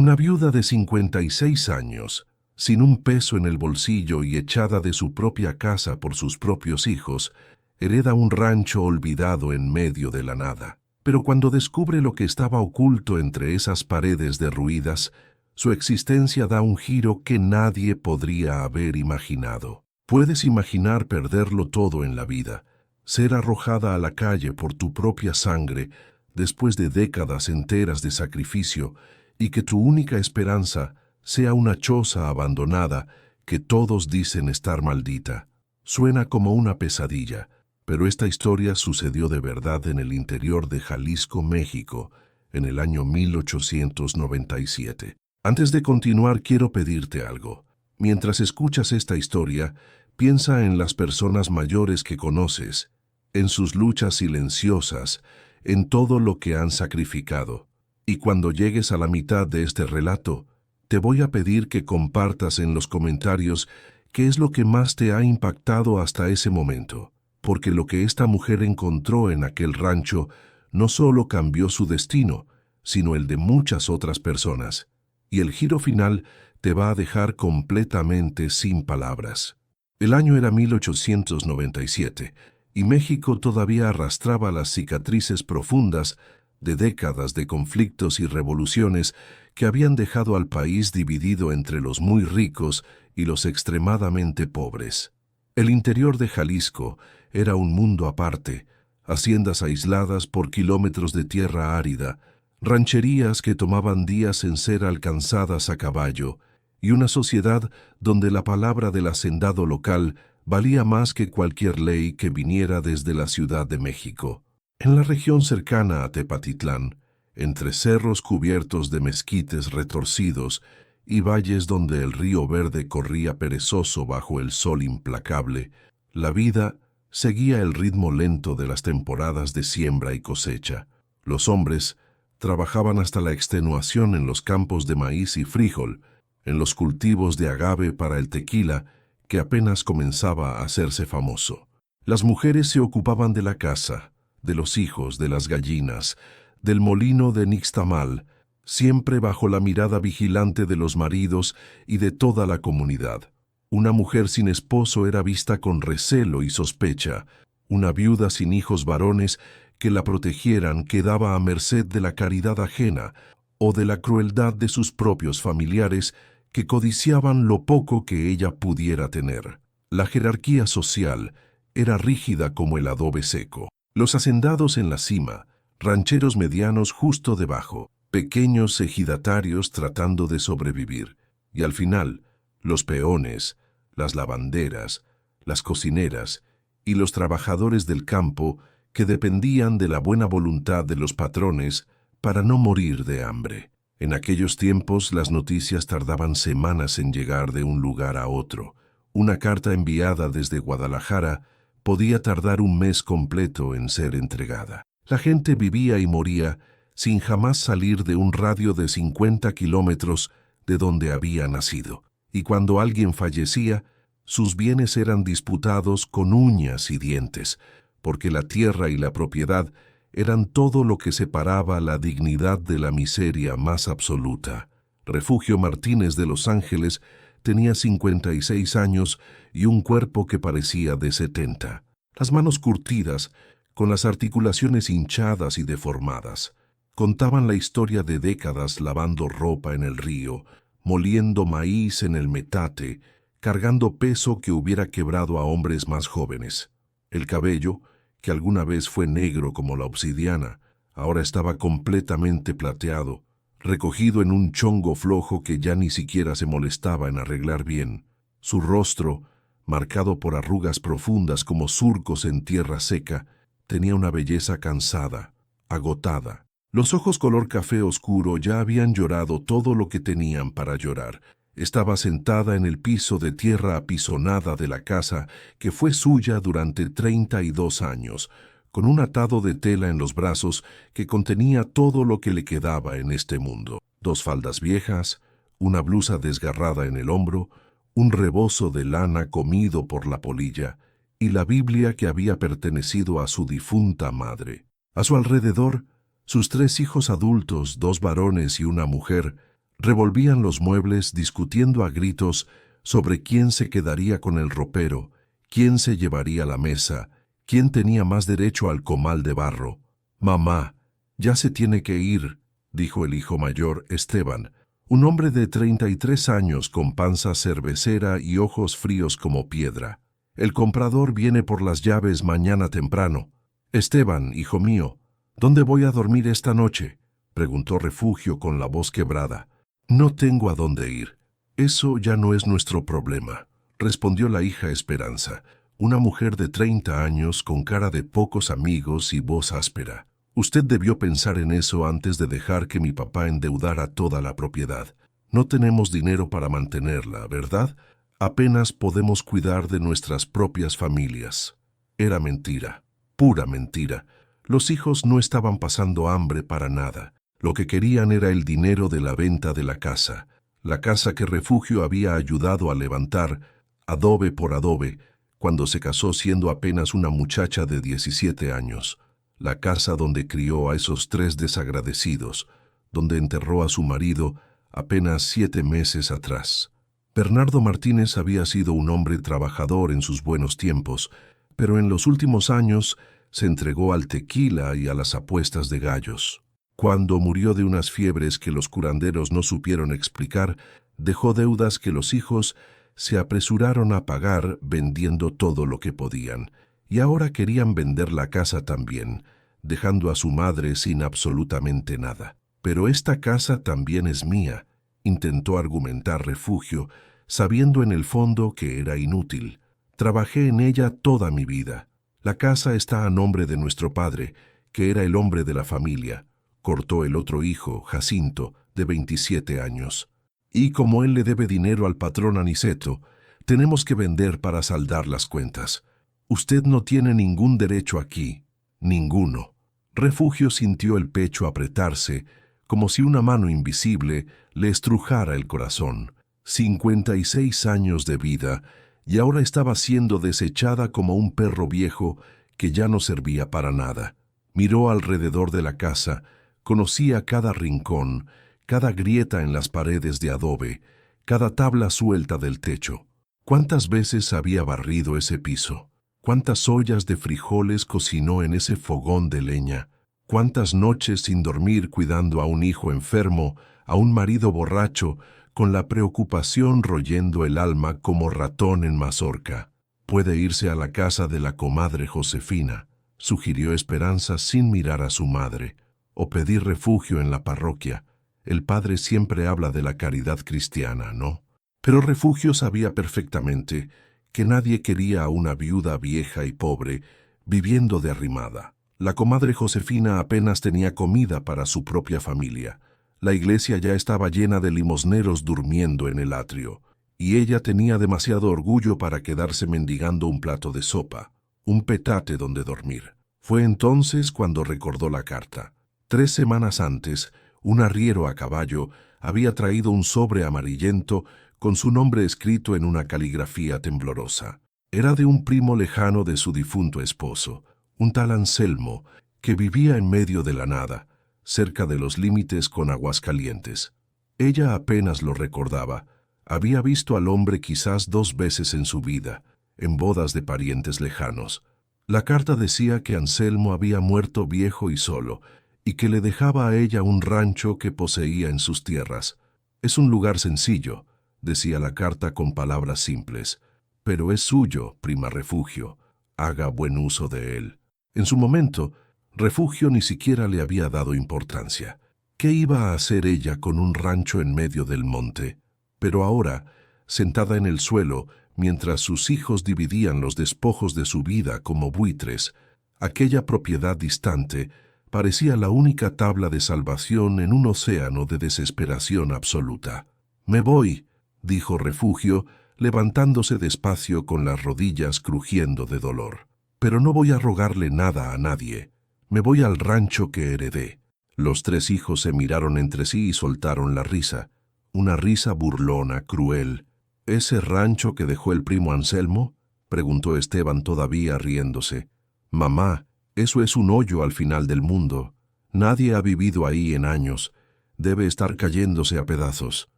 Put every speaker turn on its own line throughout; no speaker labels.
Una viuda de 56 años, sin un peso en el bolsillo y echada de su propia casa por sus propios hijos, hereda un rancho olvidado en medio de la nada. Pero cuando descubre lo que estaba oculto entre esas paredes derruidas, su existencia da un giro que nadie podría haber imaginado. Puedes imaginar perderlo todo en la vida, ser arrojada a la calle por tu propia sangre después de décadas enteras de sacrificio y que tu única esperanza sea una choza abandonada que todos dicen estar maldita. Suena como una pesadilla, pero esta historia sucedió de verdad en el interior de Jalisco, México, en el año 1897. Antes de continuar, quiero pedirte algo. Mientras escuchas esta historia, piensa en las personas mayores que conoces, en sus luchas silenciosas, en todo lo que han sacrificado. Y cuando llegues a la mitad de este relato, te voy a pedir que compartas en los comentarios qué es lo que más te ha impactado hasta ese momento, porque lo que esta mujer encontró en aquel rancho no solo cambió su destino, sino el de muchas otras personas, y el giro final te va a dejar completamente sin palabras. El año era 1897, y México todavía arrastraba las cicatrices profundas de décadas de conflictos y revoluciones que habían dejado al país dividido entre los muy ricos y los extremadamente pobres. El interior de Jalisco era un mundo aparte, haciendas aisladas por kilómetros de tierra árida, rancherías que tomaban días en ser alcanzadas a caballo, y una sociedad donde la palabra del hacendado local valía más que cualquier ley que viniera desde la Ciudad de México. En la región cercana a Tepatitlán, entre cerros cubiertos de mezquites retorcidos y valles donde el río Verde corría perezoso bajo el sol implacable, la vida seguía el ritmo lento de las temporadas de siembra y cosecha. Los hombres trabajaban hasta la extenuación en los campos de maíz y frijol, en los cultivos de agave para el tequila, que apenas comenzaba a hacerse famoso. Las mujeres se ocupaban de la casa, de los hijos, de las gallinas, del molino de Nixtamal, siempre bajo la mirada vigilante de los maridos y de toda la comunidad. Una mujer sin esposo era vista con recelo y sospecha. Una viuda sin hijos varones que la protegieran quedaba a merced de la caridad ajena o de la crueldad de sus propios familiares que codiciaban lo poco que ella pudiera tener. La jerarquía social era rígida como el adobe seco. Los hacendados en la cima, rancheros medianos justo debajo, pequeños ejidatarios tratando de sobrevivir, y al final, los peones, las lavanderas, las cocineras y los trabajadores del campo que dependían de la buena voluntad de los patrones para no morir de hambre. En aquellos tiempos las noticias tardaban semanas en llegar de un lugar a otro. Una carta enviada desde Guadalajara podía tardar un mes completo en ser entregada. La gente vivía y moría sin jamás salir de un radio de 50 kilómetros de donde había nacido. Y cuando alguien fallecía, sus bienes eran disputados con uñas y dientes, porque la tierra y la propiedad eran todo lo que separaba la dignidad de la miseria más absoluta. Refugio Martínez de Los Ángeles tenía 56 años y un cuerpo que parecía de 70. Las manos curtidas, con las articulaciones hinchadas y deformadas, contaban la historia de décadas lavando ropa en el río, moliendo maíz en el metate, cargando peso que hubiera quebrado a hombres más jóvenes. El cabello, que alguna vez fue negro como la obsidiana, ahora estaba completamente plateado, recogido en un chongo flojo que ya ni siquiera se molestaba en arreglar bien. Su rostro, marcado por arrugas profundas como surcos en tierra seca, tenía una belleza cansada, agotada. Los ojos color café oscuro ya habían llorado todo lo que tenían para llorar. Estaba sentada en el piso de tierra apisonada de la casa que fue suya durante 32 años, con un atado de tela en los brazos que contenía todo lo que le quedaba en este mundo. 2 faldas viejas, una blusa desgarrada en el hombro, un rebozo de lana comido por la polilla y la Biblia que había pertenecido a su difunta madre. A su alrededor, sus 3 hijos adultos, 2 varones y una mujer, Revolvían los muebles discutiendo a gritos sobre quién se quedaría con el ropero, quién se llevaría la mesa, quién tenía más derecho al comal de barro. «Mamá, ya se tiene que ir», dijo el hijo mayor, Esteban, un hombre de 33 años con panza cervecera y ojos fríos como piedra. «El comprador viene por las llaves mañana temprano». «Esteban, hijo mío, ¿dónde voy a dormir esta noche?», preguntó Refugio con la voz quebrada. «No tengo a dónde ir». «Eso ya no es nuestro problema», respondió la hija Esperanza, una mujer de 30 años con cara de pocos amigos y voz áspera. «Usted debió pensar en eso antes de dejar que mi papá endeudara toda la propiedad. No tenemos dinero para mantenerla, ¿verdad? Apenas podemos cuidar de nuestras propias familias». Era mentira, pura mentira. Los hijos no estaban pasando hambre para nada. Lo que querían era el dinero de la venta de la casa que Refugio había ayudado a levantar, adobe por adobe, cuando se casó siendo apenas una muchacha de 17 años. La casa donde crió a esos 3 desagradecidos, donde enterró a su marido apenas 7 meses atrás. Bernardo Martínez había sido un hombre trabajador en sus buenos tiempos, pero en los últimos años se entregó al tequila y a las apuestas de gallos. Cuando murió de unas fiebres que los curanderos no supieron explicar, dejó deudas que los hijos se apresuraron a pagar vendiendo todo lo que podían, y ahora querían vender la casa también, dejando a su madre sin absolutamente nada. «Pero esta casa también es mía», intentó argumentar Refugio, sabiendo en el fondo que era inútil. «Trabajé en ella toda mi vida. La casa está a nombre de nuestro padre, que era el hombre de la familia», cortó el otro hijo, Jacinto, de 27 años. «Y como él le debe dinero al patrón Aniceto, tenemos que vender para saldar las cuentas. Usted no tiene ningún derecho aquí, ninguno». Refugio sintió el pecho apretarse, como si una mano invisible le estrujara el corazón. 56 años de vida, y ahora estaba siendo desechada como un perro viejo que ya no servía para nada. Miró alrededor de la casa, conocía cada rincón, cada grieta en las paredes de adobe, cada tabla suelta del techo. ¿Cuántas veces había barrido ese piso? ¿Cuántas ollas de frijoles cocinó en ese fogón de leña? ¿Cuántas noches sin dormir cuidando a un hijo enfermo, a un marido borracho, con la preocupación royendo el alma como ratón en mazorca? «Puede irse a la casa de la comadre Josefina», sugirió Esperanza sin mirar a su madre, «o pedir refugio en la parroquia. El padre siempre habla de la caridad cristiana, ¿no?». Pero Refugio sabía perfectamente que nadie quería a una viuda vieja y pobre viviendo de arrimada. La comadre Josefina apenas tenía comida para su propia familia. La iglesia ya estaba llena de limosneros durmiendo en el atrio, y ella tenía demasiado orgullo para quedarse mendigando un plato de sopa, un petate donde dormir. Fue entonces cuando recordó la carta. 3 semanas antes, un arriero a caballo había traído un sobre amarillento con su nombre escrito en una caligrafía temblorosa. Era de un primo lejano de su difunto esposo, un tal Anselmo, que vivía en medio de la nada, cerca de los límites con Aguascalientes. Ella apenas lo recordaba. Había visto al hombre quizás 2 veces en su vida, en bodas de parientes lejanos. La carta decía que Anselmo había muerto viejo y solo, y que le dejaba a ella un rancho que poseía en sus tierras. «Es un lugar sencillo», decía la carta con palabras simples, «pero es suyo, prima Refugio. Haga buen uso de él». En su momento, Refugio ni siquiera le había dado importancia. ¿Qué iba a hacer ella con un rancho en medio del monte? Pero ahora, sentada en el suelo, mientras sus hijos dividían los despojos de su vida como buitres, aquella propiedad distante parecía la única tabla de salvación en un océano de desesperación absoluta. «Me voy», dijo Refugio, levantándose despacio con las rodillas crujiendo de dolor. «Pero no voy a rogarle nada a nadie. Me voy al rancho que heredé». Los 3 hijos se miraron entre sí y soltaron la risa. Una risa burlona, cruel. «¿Ese rancho que dejó el primo Anselmo?», preguntó Esteban todavía riéndose. «Mamá, eso es un hoyo al final del mundo. Nadie ha vivido ahí en años. Debe estar cayéndose a pedazos.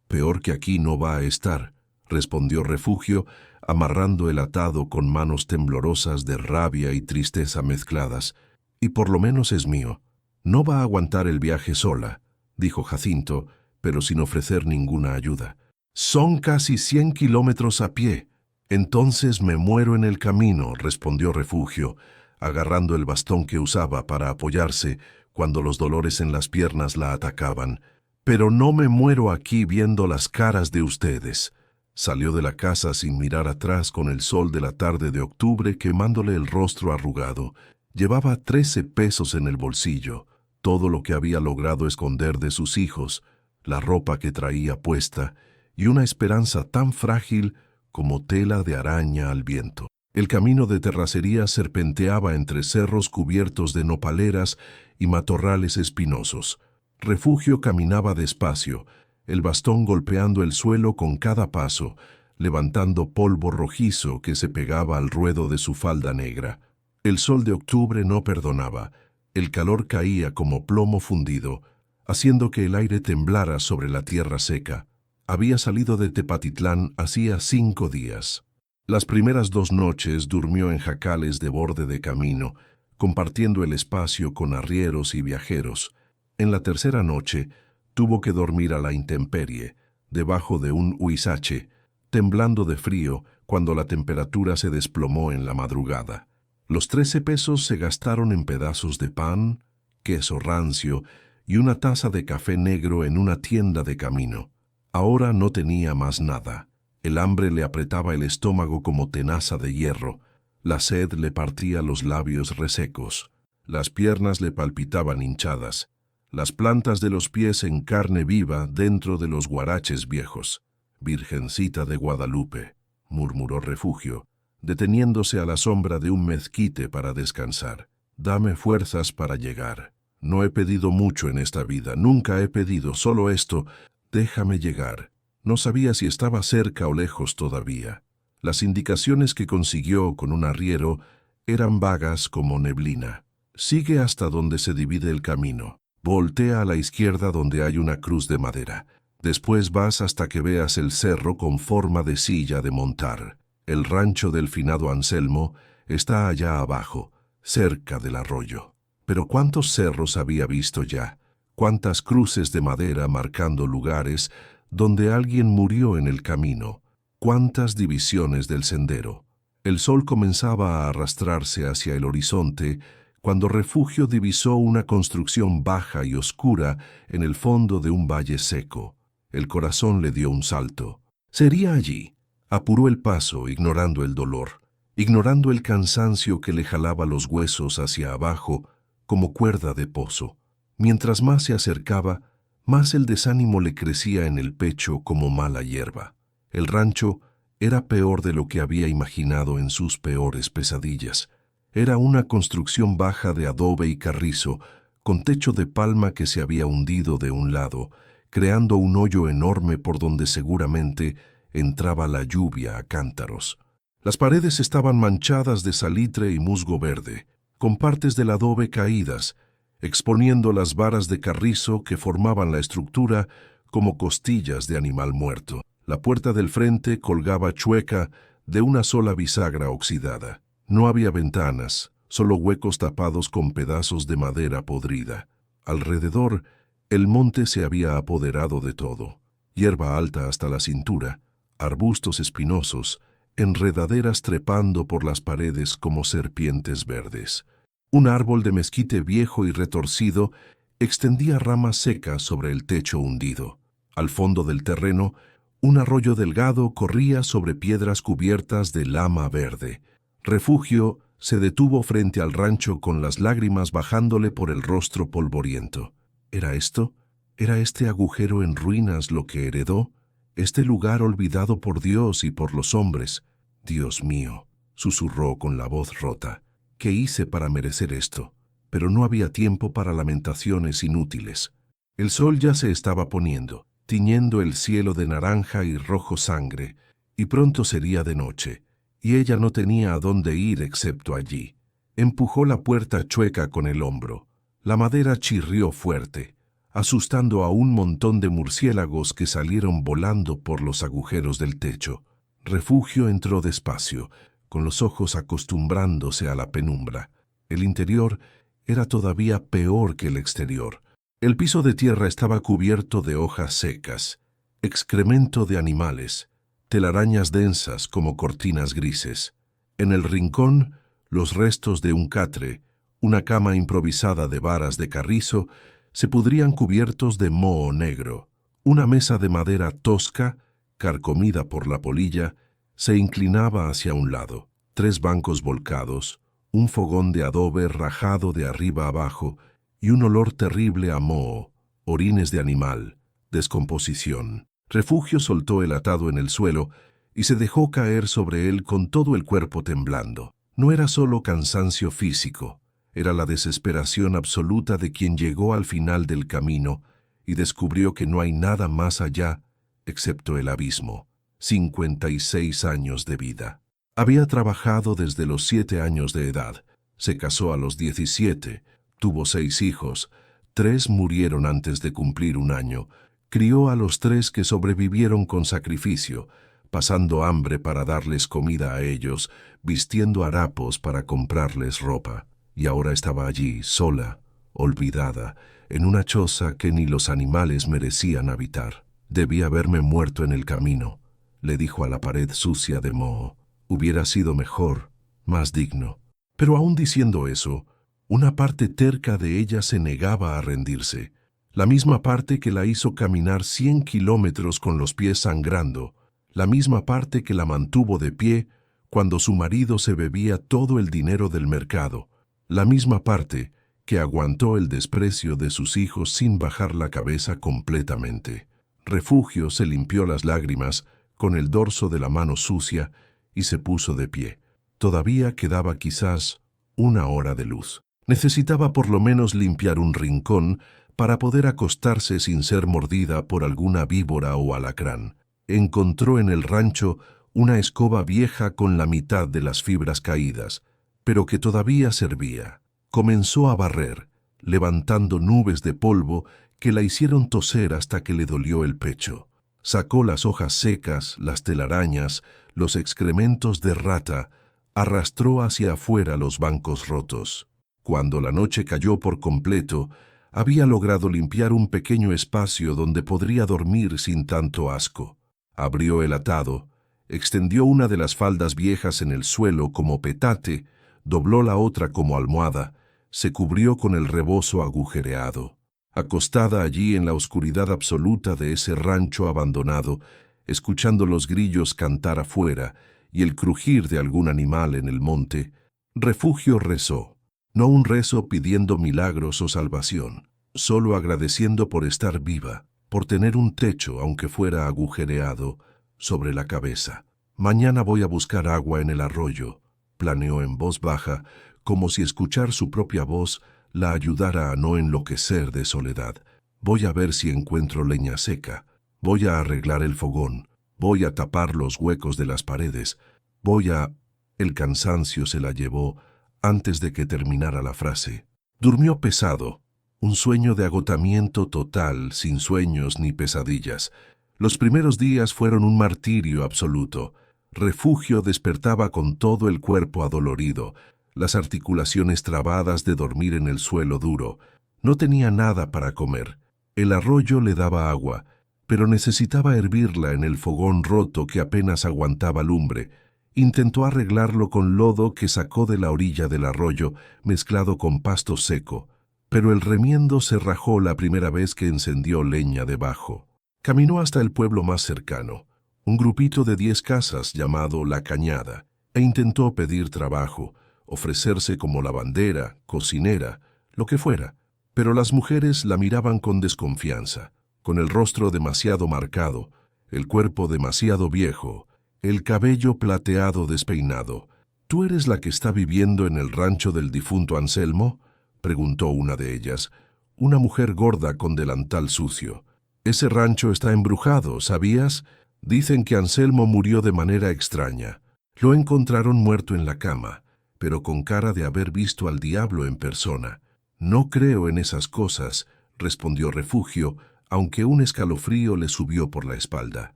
Peor que aquí no va a estar, respondió Refugio, amarrando el atado con manos temblorosas de rabia y tristeza mezcladas. Y por lo menos es mío. No va a aguantar el viaje sola, dijo Jacinto, pero sin ofrecer ninguna ayuda. Son casi 100 kilómetros a pie. Entonces me muero en el camino, respondió Refugio, agarrando el bastón que usaba para apoyarse cuando los dolores en las piernas la atacaban. Pero no me muero aquí viendo las caras de ustedes. Salió de la casa sin mirar atrás con el sol de la tarde de octubre quemándole el rostro arrugado. Llevaba 13 pesos en el bolsillo, todo lo que había logrado esconder de sus hijos, la ropa que traía puesta y una esperanza tan frágil como tela de araña al viento. El camino de terracería serpenteaba entre cerros cubiertos de nopaleras y matorrales espinosos. Refugio caminaba despacio, el bastón golpeando el suelo con cada paso, levantando polvo rojizo que se pegaba al ruedo de su falda negra. El sol de octubre no perdonaba, el calor caía como plomo fundido, haciendo que el aire temblara sobre la tierra seca. Había salido de Tepatitlán hacía 5 días. Las primeras 2 noches durmió en jacales de borde de camino, compartiendo el espacio con arrieros y viajeros. En la tercera noche tuvo que dormir a la intemperie, debajo de un huizache, temblando de frío cuando la temperatura se desplomó en la madrugada. Los 13 pesos se gastaron en pedazos de pan, queso rancio y una taza de café negro en una tienda de camino. Ahora no tenía más nada. El hambre le apretaba el estómago como tenaza de hierro. La sed le partía los labios resecos. Las piernas le palpitaban hinchadas. Las plantas de los pies en carne viva dentro de los guaraches viejos. Virgencita de Guadalupe, murmuró Refugio, deteniéndose a la sombra de un mezquite para descansar. Dame fuerzas para llegar. No he pedido mucho en esta vida, nunca he pedido, solo esto. Déjame llegar. No sabía si estaba cerca o lejos todavía. Las indicaciones que consiguió con un arriero eran vagas como neblina. Sigue hasta donde se divide el camino. Voltea a la izquierda donde hay una cruz de madera. Después vas hasta que veas el cerro con forma de silla de montar. El rancho del finado Anselmo está allá abajo, cerca del arroyo. Pero ¿cuántos cerros había visto ya? ¿Cuántas cruces de madera marcando lugares donde alguien murió en el camino? ¿Cuántas divisiones del sendero? El sol comenzaba a arrastrarse hacia el horizonte cuando Refugio divisó una construcción baja y oscura en el fondo de un valle seco. El corazón le dio un salto. ¿Sería allí? Apuró el paso, ignorando el dolor, ignorando el cansancio que le jalaba los huesos hacia abajo como cuerda de pozo. Mientras más se acercaba, más el desánimo le crecía en el pecho como mala hierba. El rancho era peor de lo que había imaginado en sus peores pesadillas. Era una construcción baja de adobe y carrizo, con techo de palma que se había hundido de un lado, creando un hoyo enorme por donde seguramente entraba la lluvia a cántaros. Las paredes estaban manchadas de salitre y musgo verde, con partes del adobe caídas, exponiendo las varas de carrizo que formaban la estructura como costillas de animal muerto. La puerta del frente colgaba chueca de una sola bisagra oxidada. No había ventanas, solo huecos tapados con pedazos de madera podrida. Alrededor, el monte se había apoderado de todo. Hierba alta hasta la cintura, arbustos espinosos, enredaderas trepando por las paredes como serpientes verdes. Un árbol de mezquite viejo y retorcido extendía ramas secas sobre el techo hundido. Al fondo del terreno, un arroyo delgado corría sobre piedras cubiertas de lama verde. Refugio se detuvo frente al rancho con las lágrimas bajándole por el rostro polvoriento. ¿Era esto? ¿Era este agujero en ruinas lo que heredó? ¿Este lugar olvidado por Dios y por los hombres? Dios mío, susurró con la voz rota. ¿Qué hice para merecer esto? Pero no había tiempo para lamentaciones inútiles. El sol ya se estaba poniendo, tiñendo el cielo de naranja y rojo sangre, y pronto sería de noche, y ella no tenía a dónde ir excepto allí. Empujó la puerta chueca con el hombro. La madera chirrió fuerte. asustando a un montón de murciélagos que salieron volando por los agujeros del techo. Refugio entró despacio, con los ojos acostumbrándose a la penumbra. El interior era todavía peor que el exterior. El piso de tierra estaba cubierto de hojas secas, excremento de animales, telarañas densas como cortinas grises. En el rincón, los restos de un catre, una cama improvisada de varas de carrizo, se pudrían cubiertos de moho negro. Una mesa de madera tosca, carcomida por la polilla, se inclinaba hacia un lado. 3 bancos volcados, un fogón de adobe rajado de arriba abajo y un olor terrible a moho, orines de animal, descomposición. Refugio soltó el atado en el suelo y se dejó caer sobre él con todo el cuerpo temblando. No era solo cansancio físico, era la desesperación absoluta de quien llegó al final del camino y descubrió que no hay nada más allá excepto el abismo. 56 años de vida. Había trabajado desde los 7 años de edad. Se casó a los 17, tuvo 6 hijos, 3 murieron antes de cumplir 1 año, crió a los 3 que sobrevivieron con sacrificio, pasando hambre para darles comida a ellos, vistiendo harapos para comprarles ropa. Y ahora estaba allí, sola, olvidada, en una choza que ni los animales merecían habitar. Debí haberme muerto en el camino, le dijo a la pared sucia de moho. Hubiera sido mejor, más digno. Pero aún diciendo eso, una parte terca de ella se negaba a rendirse, la misma parte que la hizo caminar 100 kilómetros con los pies sangrando, la misma parte que la mantuvo de pie cuando su marido se bebía todo el dinero del mercado, la misma parte que aguantó el desprecio de sus hijos sin bajar la cabeza completamente. Refugio se limpió las lágrimas con el dorso de la mano sucia y se puso de pie. Todavía quedaba quizás 1 hora de luz. Necesitaba por lo menos limpiar un rincón para poder acostarse sin ser mordida por alguna víbora o alacrán. Encontró en el rancho una escoba vieja con la mitad de las fibras caídas, pero que todavía servía. Comenzó a barrer, levantando nubes de polvo que la hicieron toser hasta que le dolió el pecho. Sacó las hojas secas, las telarañas, los excrementos de rata, arrastró hacia afuera los bancos rotos. Cuando la noche cayó por completo, había logrado limpiar un pequeño espacio donde podría dormir sin tanto asco. Abrió el atado, extendió una de las faldas viejas en el suelo como petate, dobló la otra como almohada, se cubrió con el rebozo agujereado. Acostada allí en la oscuridad absoluta de ese rancho abandonado, escuchando los grillos cantar afuera y el crujir de algún animal en el monte, Refugio rezó. No un rezo pidiendo milagros o salvación, solo agradeciendo por estar viva, por tener un techo, aunque fuera agujereado, sobre la cabeza. Mañana voy a buscar agua en el arroyo, planeó en voz baja, como si escuchar su propia voz la ayudara a no enloquecer de soledad. Voy a ver si encuentro leña seca, voy a arreglar el fogón, voy a tapar los huecos de las paredes, voy a... El cansancio se la llevó antes de que terminara la frase. Durmió pesado, un sueño de agotamiento total, sin sueños ni pesadillas. Los primeros días fueron un martirio absoluto. Refugio despertaba con todo el cuerpo adolorido, las articulaciones trabadas de dormir en el suelo duro. No tenía nada para comer. El arroyo le daba agua, pero necesitaba hervirla en el fogón roto que apenas aguantaba lumbre. Intentó arreglarlo con lodo que sacó de la orilla del arroyo, mezclado con pasto seco, pero el remiendo se rajó la primera vez que encendió leña debajo. Caminó hasta el pueblo más cercano, un grupito de 10 casas llamado La Cañada, e intentó pedir trabajo, ofrecerse como lavandera, cocinera, lo que fuera, pero las mujeres la miraban con desconfianza, con el rostro demasiado marcado, el cuerpo demasiado viejo, el cabello plateado despeinado. ¿Tú eres la que está viviendo en el rancho del difunto Anselmo?, preguntó una de ellas, una mujer gorda con delantal sucio. Ese rancho está embrujado, ¿sabías? Dicen que Anselmo murió de manera extraña. Lo encontraron muerto en la cama, pero con cara de haber visto al diablo en persona. No creo en esas cosas, respondió Refugio, aunque un escalofrío le subió por la espalda.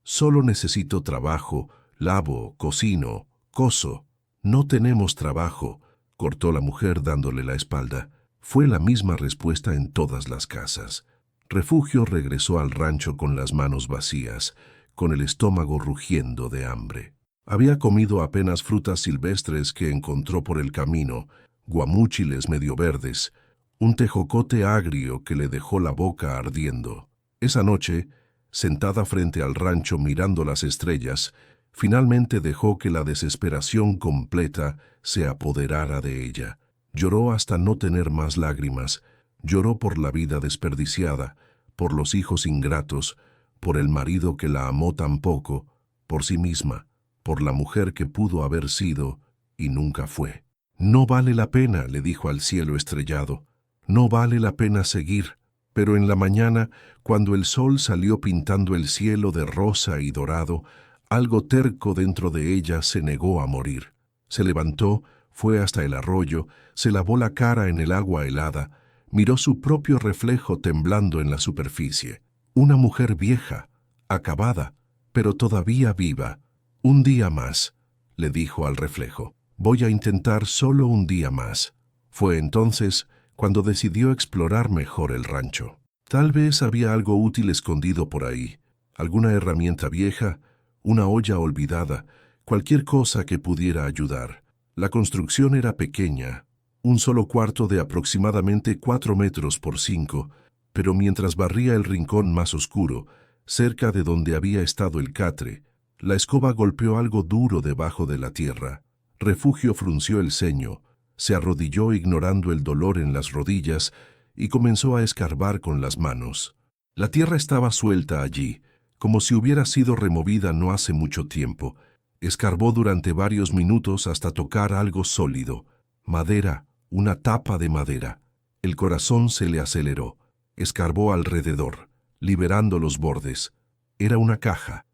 Solo necesito trabajo, lavo, cocino, coso. No tenemos trabajo, cortó la mujer dándole la espalda. Fue la misma respuesta en todas las casas. Refugio regresó al rancho con las manos vacías, con el estómago rugiendo de hambre. Había comido apenas frutas silvestres que encontró por el camino, guamúchiles medio verdes, un tejocote agrio que le dejó la boca ardiendo. Esa noche, sentada frente al rancho mirando las estrellas, finalmente dejó que la desesperación completa se apoderara de ella. Lloró hasta no tener más lágrimas, lloró por la vida desperdiciada, por los hijos ingratos, por el marido que la amó tan poco, por sí misma, por la mujer que pudo haber sido y nunca fue. No vale la pena, le dijo al cielo estrellado, no vale la pena seguir. Pero en la mañana, cuando el sol salió pintando el cielo de rosa y dorado, algo terco dentro de ella se negó a morir. Se levantó, fue hasta el arroyo, se lavó la cara en el agua helada, miró su propio reflejo temblando en la superficie. Una mujer vieja, acabada, pero todavía viva. Un día más, le dijo al reflejo. Voy a intentar solo un día más. Fue entonces cuando decidió explorar mejor el rancho. Tal vez había algo útil escondido por ahí, alguna herramienta vieja, una olla olvidada, cualquier cosa que pudiera ayudar. La construcción era pequeña, un solo cuarto de aproximadamente 4 metros por 5, pero mientras barría el rincón más oscuro, cerca de donde había estado el catre, la escoba golpeó algo duro debajo de la tierra. Refugio frunció el ceño, se arrodilló ignorando el dolor en las rodillas y comenzó a escarbar con las manos. La tierra estaba suelta allí, como si hubiera sido removida no hace mucho tiempo. Escarbó durante varios minutos hasta tocar algo sólido. Madera, una tapa de madera. El corazón se le aceleró. Escarbó alrededor, liberando los bordes. Era una caja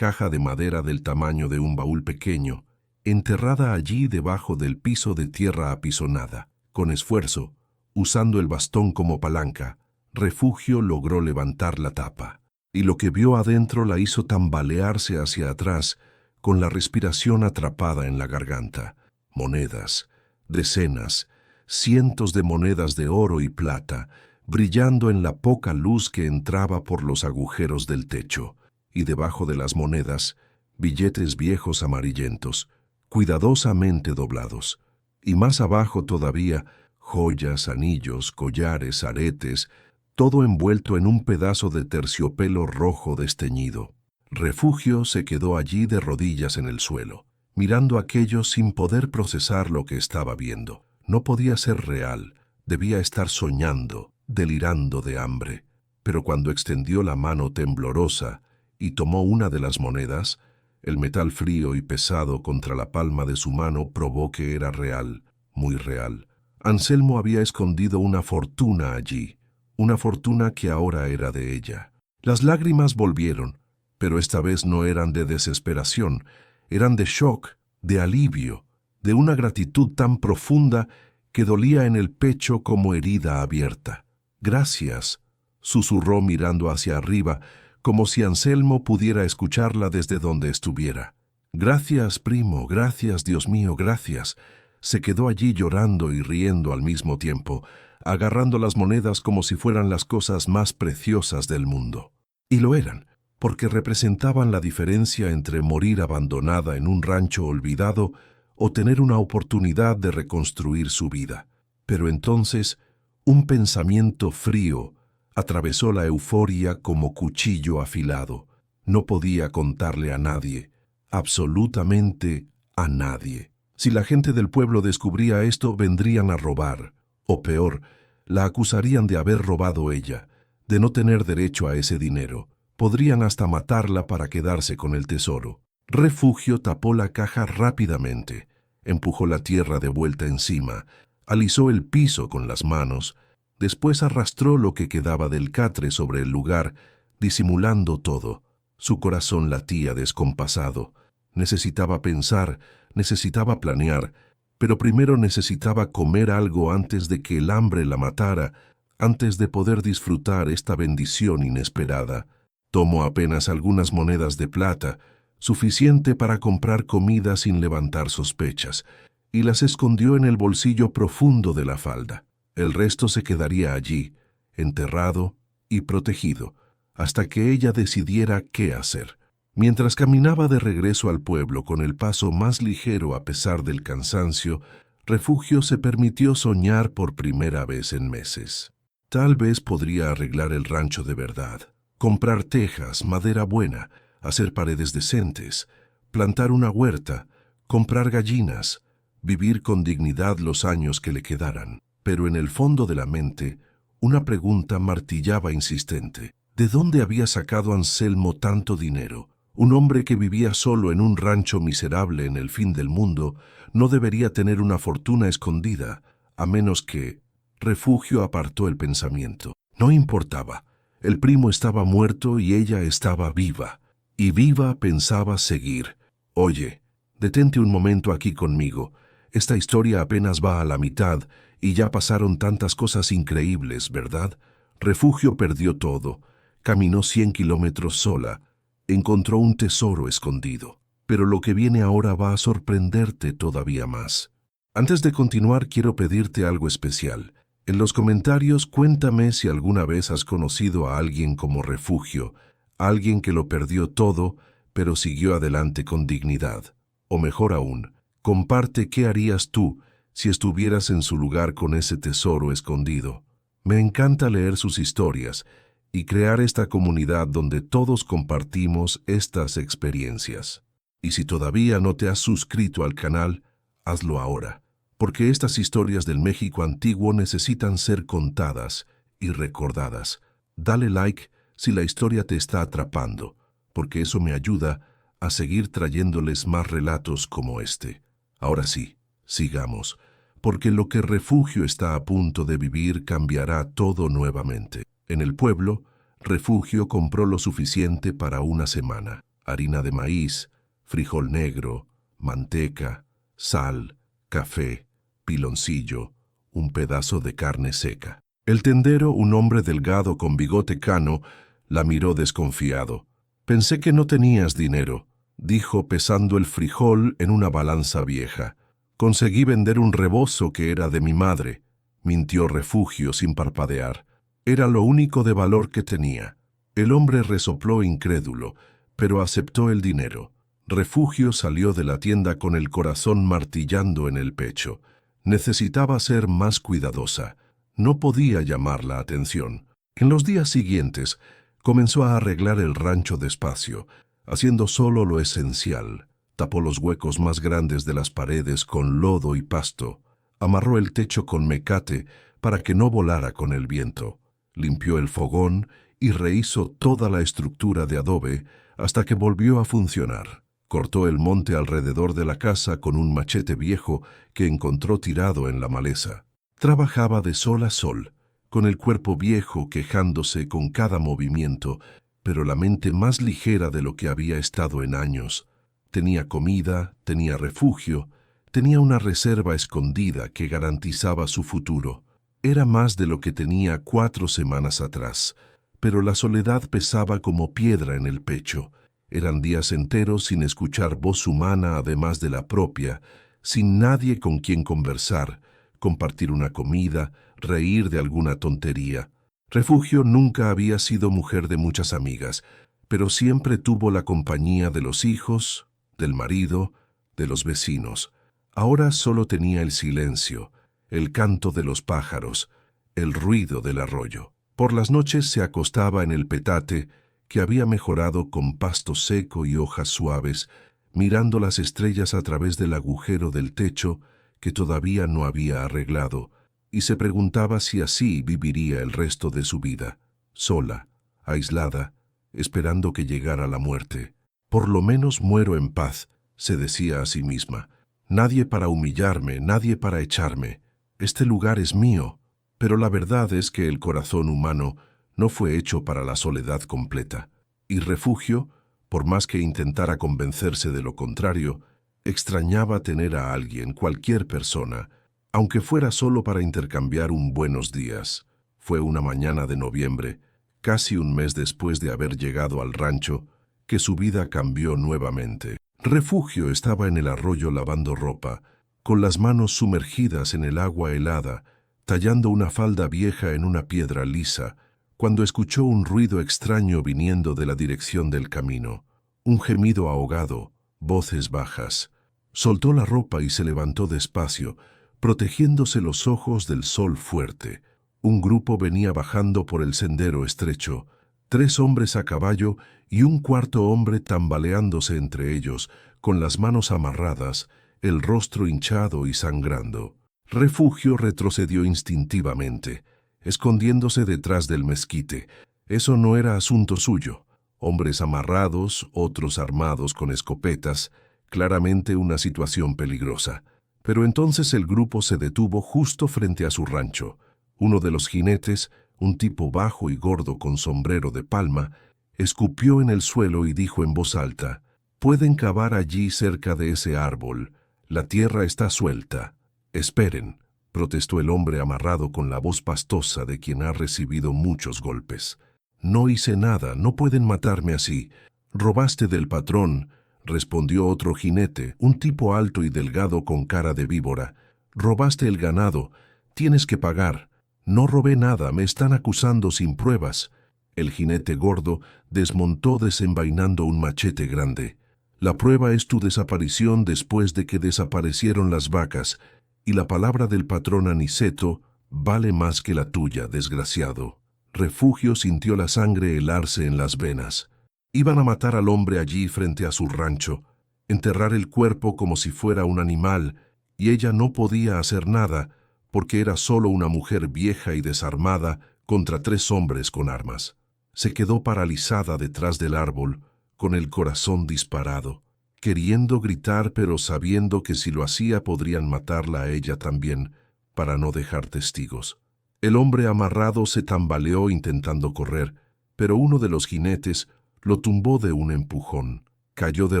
de madera del tamaño de un baúl pequeño, enterrada allí debajo del piso de tierra apisonada. Con esfuerzo, usando el bastón como palanca, Refugio logró levantar la tapa, y lo que vio adentro la hizo tambalearse hacia atrás, con la respiración atrapada en la garganta. Monedas, decenas, cientos de monedas de oro y plata, brillando en la poca luz que entraba por los agujeros del techo, y debajo de las monedas, billetes viejos amarillentos, cuidadosamente doblados, y más abajo todavía, joyas, anillos, collares, aretes, todo envuelto en un pedazo de terciopelo rojo desteñido. Refugio se quedó allí de rodillas en el suelo, mirando aquello sin poder procesar lo que estaba viendo. No podía ser real, debía estar soñando, delirando de hambre. Pero cuando extendió la mano temblorosa y tomó una de las monedas, el metal frío y pesado contra la palma de su mano probó que era real, muy real. Anselmo había escondido una fortuna allí, una fortuna que ahora era de ella. Las lágrimas volvieron, pero esta vez no eran de desesperación, eran de shock, de alivio, de una gratitud tan profunda que dolía en el pecho como herida abierta. «Gracias», susurró mirando hacia arriba, como si Anselmo pudiera escucharla desde donde estuviera. «Gracias, primo, gracias, Dios mío, gracias». Se quedó allí llorando y riendo al mismo tiempo, agarrando las monedas como si fueran las cosas más preciosas del mundo. Y lo eran, porque representaban la diferencia entre morir abandonada en un rancho olvidado o tener una oportunidad de reconstruir su vida. Pero entonces, un pensamiento frío atravesó la euforia como cuchillo afilado. No podía contarle a nadie, absolutamente a nadie. Si la gente del pueblo descubría esto, vendrían a robar, o peor, la acusarían de haber robado ella, de no tener derecho a ese dinero. Podrían hasta matarla para quedarse con el tesoro. Refugio tapó la caja rápidamente, empujó la tierra de vuelta encima, alisó el piso con las manos, después arrastró lo que quedaba del catre sobre el lugar, disimulando todo. Su corazón latía descompasado. Necesitaba pensar, necesitaba planear, pero primero necesitaba comer algo antes de que el hambre la matara, Antes de poder disfrutar esta bendición inesperada, tomó apenas algunas monedas de plata, suficiente para comprar comida sin levantar sospechas, y las escondió en el bolsillo profundo de la falda. El resto se quedaría allí, enterrado y protegido, hasta que ella decidiera qué hacer. Mientras caminaba de regreso al pueblo con el paso más ligero a pesar del cansancio, Refugio se permitió soñar por primera vez en meses. Tal vez podría arreglar el rancho de verdad, comprar tejas, madera buena, hacer paredes decentes, plantar una huerta, comprar gallinas, vivir con dignidad los años que le quedaran. Pero en el fondo de la mente, una pregunta martillaba insistente. ¿De dónde había sacado Anselmo tanto dinero? Un hombre que vivía solo en un rancho miserable en el fin del mundo no debería tener una fortuna escondida, a menos que... Refugio apartó el pensamiento. No importaba. El primo estaba muerto y ella estaba viva. Y viva pensaba seguir. Oye, detente un momento aquí conmigo. Esta historia apenas va a la mitad y ya pasaron tantas cosas increíbles, ¿verdad? Refugio perdió todo. Caminó 100 kilómetros sola. Encontró un tesoro escondido. Pero lo que viene ahora va a sorprenderte todavía más. Antes de continuar, quiero pedirte algo especial. En los comentarios cuéntame si alguna vez has conocido a alguien como Refugio, alguien que lo perdió todo, pero siguió adelante con dignidad. O mejor aún, comparte qué harías tú si estuvieras en su lugar con ese tesoro escondido. Me encanta leer sus historias y crear esta comunidad donde todos compartimos estas experiencias. Y si todavía no te has suscrito al canal, hazlo ahora, porque estas historias del México antiguo necesitan ser contadas y recordadas. Dale like si la historia te está atrapando, porque eso me ayuda a seguir trayéndoles más relatos como este. Ahora sí, sigamos, porque lo que Refugio está a punto de vivir cambiará todo nuevamente. En el pueblo, Refugio compró lo suficiente para una semana: harina de maíz, frijol negro, manteca, sal, café, piloncillo, un pedazo de carne seca. El tendero, un hombre delgado con bigote cano, la miró desconfiado. «Pensé que no tenías dinero», dijo pesando el frijol en una balanza vieja. «Conseguí vender un rebozo que era de mi madre», mintió Refugio sin parpadear. Era lo único de valor que tenía. El hombre resopló incrédulo, pero aceptó el dinero. Refugio salió de la tienda con el corazón martillando en el pecho. Necesitaba ser más cuidadosa. No podía llamar la atención. En los días siguientes, comenzó a arreglar el rancho despacio, haciendo solo lo esencial. Tapó los huecos más grandes de las paredes con lodo y pasto. Amarró el techo con mecate para que no volara con el viento. Limpió el fogón y rehizo toda la estructura de adobe hasta que volvió a funcionar. Cortó el monte alrededor de la casa con un machete viejo que encontró tirado en la maleza. Trabajaba de sol a sol, con el cuerpo viejo quejándose con cada movimiento, pero la mente más ligera de lo que había estado en años. Tenía comida, tenía refugio, tenía una reserva escondida que garantizaba su futuro. Era más de lo que tenía 4 semanas atrás, pero la soledad pesaba como piedra en el pecho. Eran días enteros sin escuchar voz humana además de la propia, sin nadie con quien conversar, compartir una comida, reír de alguna tontería. Refugio nunca había sido mujer de muchas amigas, pero siempre tuvo la compañía de los hijos, del marido, de los vecinos. Ahora solo tenía el silencio, el canto de los pájaros, el ruido del arroyo. Por las noches se acostaba en el petate, que había mejorado con pasto seco y hojas suaves, mirando las estrellas a través del agujero del techo que todavía no había arreglado, y se preguntaba si así viviría el resto de su vida, sola, aislada, esperando que llegara la muerte. «Por lo menos muero en paz», se decía a sí misma. «Nadie para humillarme, nadie para echarme. Este lugar es mío». Pero la verdad es que el corazón humano no fue hecho para la soledad completa, y Refugio, por más que intentara convencerse de lo contrario, extrañaba tener a alguien, cualquier persona, aunque fuera solo para intercambiar un buenos días. Fue una mañana de noviembre, casi un mes después de haber llegado al rancho, que su vida cambió nuevamente. Refugio estaba en el arroyo lavando ropa, con las manos sumergidas en el agua helada, tallando una falda vieja en una piedra lisa, cuando escuchó un ruido extraño viniendo de la dirección del camino. Un gemido ahogado, voces bajas. Soltó la ropa y se levantó despacio, protegiéndose los ojos del sol fuerte. Un grupo venía bajando por el sendero estrecho, 3 hombres a caballo y un cuarto hombre tambaleándose entre ellos, con las manos amarradas, el rostro hinchado y sangrando. Refugio retrocedió instintivamente, escondiéndose detrás del mezquite. Eso no era asunto suyo. Hombres amarrados, otros armados con escopetas, claramente una situación peligrosa. Pero entonces el grupo se detuvo justo frente a su rancho. Uno de los jinetes, un tipo bajo y gordo con sombrero de palma, escupió en el suelo y dijo en voz alta: «Pueden cavar allí cerca de ese árbol. La tierra está suelta». «Esperen», protestó el hombre amarrado con la voz pastosa de quien ha recibido muchos golpes. «No hice nada, no pueden matarme así». «Robaste del patrón», respondió otro jinete, un tipo alto y delgado con cara de víbora. «Robaste el ganado, tienes que pagar». «No robé nada, me están acusando sin pruebas». El jinete gordo desmontó desenvainando un machete grande. «La prueba es tu desaparición después de que desaparecieron las vacas, y la palabra del patrón Aniceto vale más que la tuya, desgraciado». Refugio sintió la sangre helarse en las venas. Iban a matar al hombre allí frente a su rancho, enterrar el cuerpo como si fuera un animal, y ella no podía hacer nada, porque era solo una mujer vieja y desarmada contra 3 hombres con armas. Se quedó paralizada detrás del árbol, con el corazón disparado, queriendo gritar pero sabiendo que si lo hacía podrían matarla a ella también, para no dejar testigos. El hombre amarrado se tambaleó intentando correr, pero uno de los jinetes lo tumbó de un empujón. Cayó de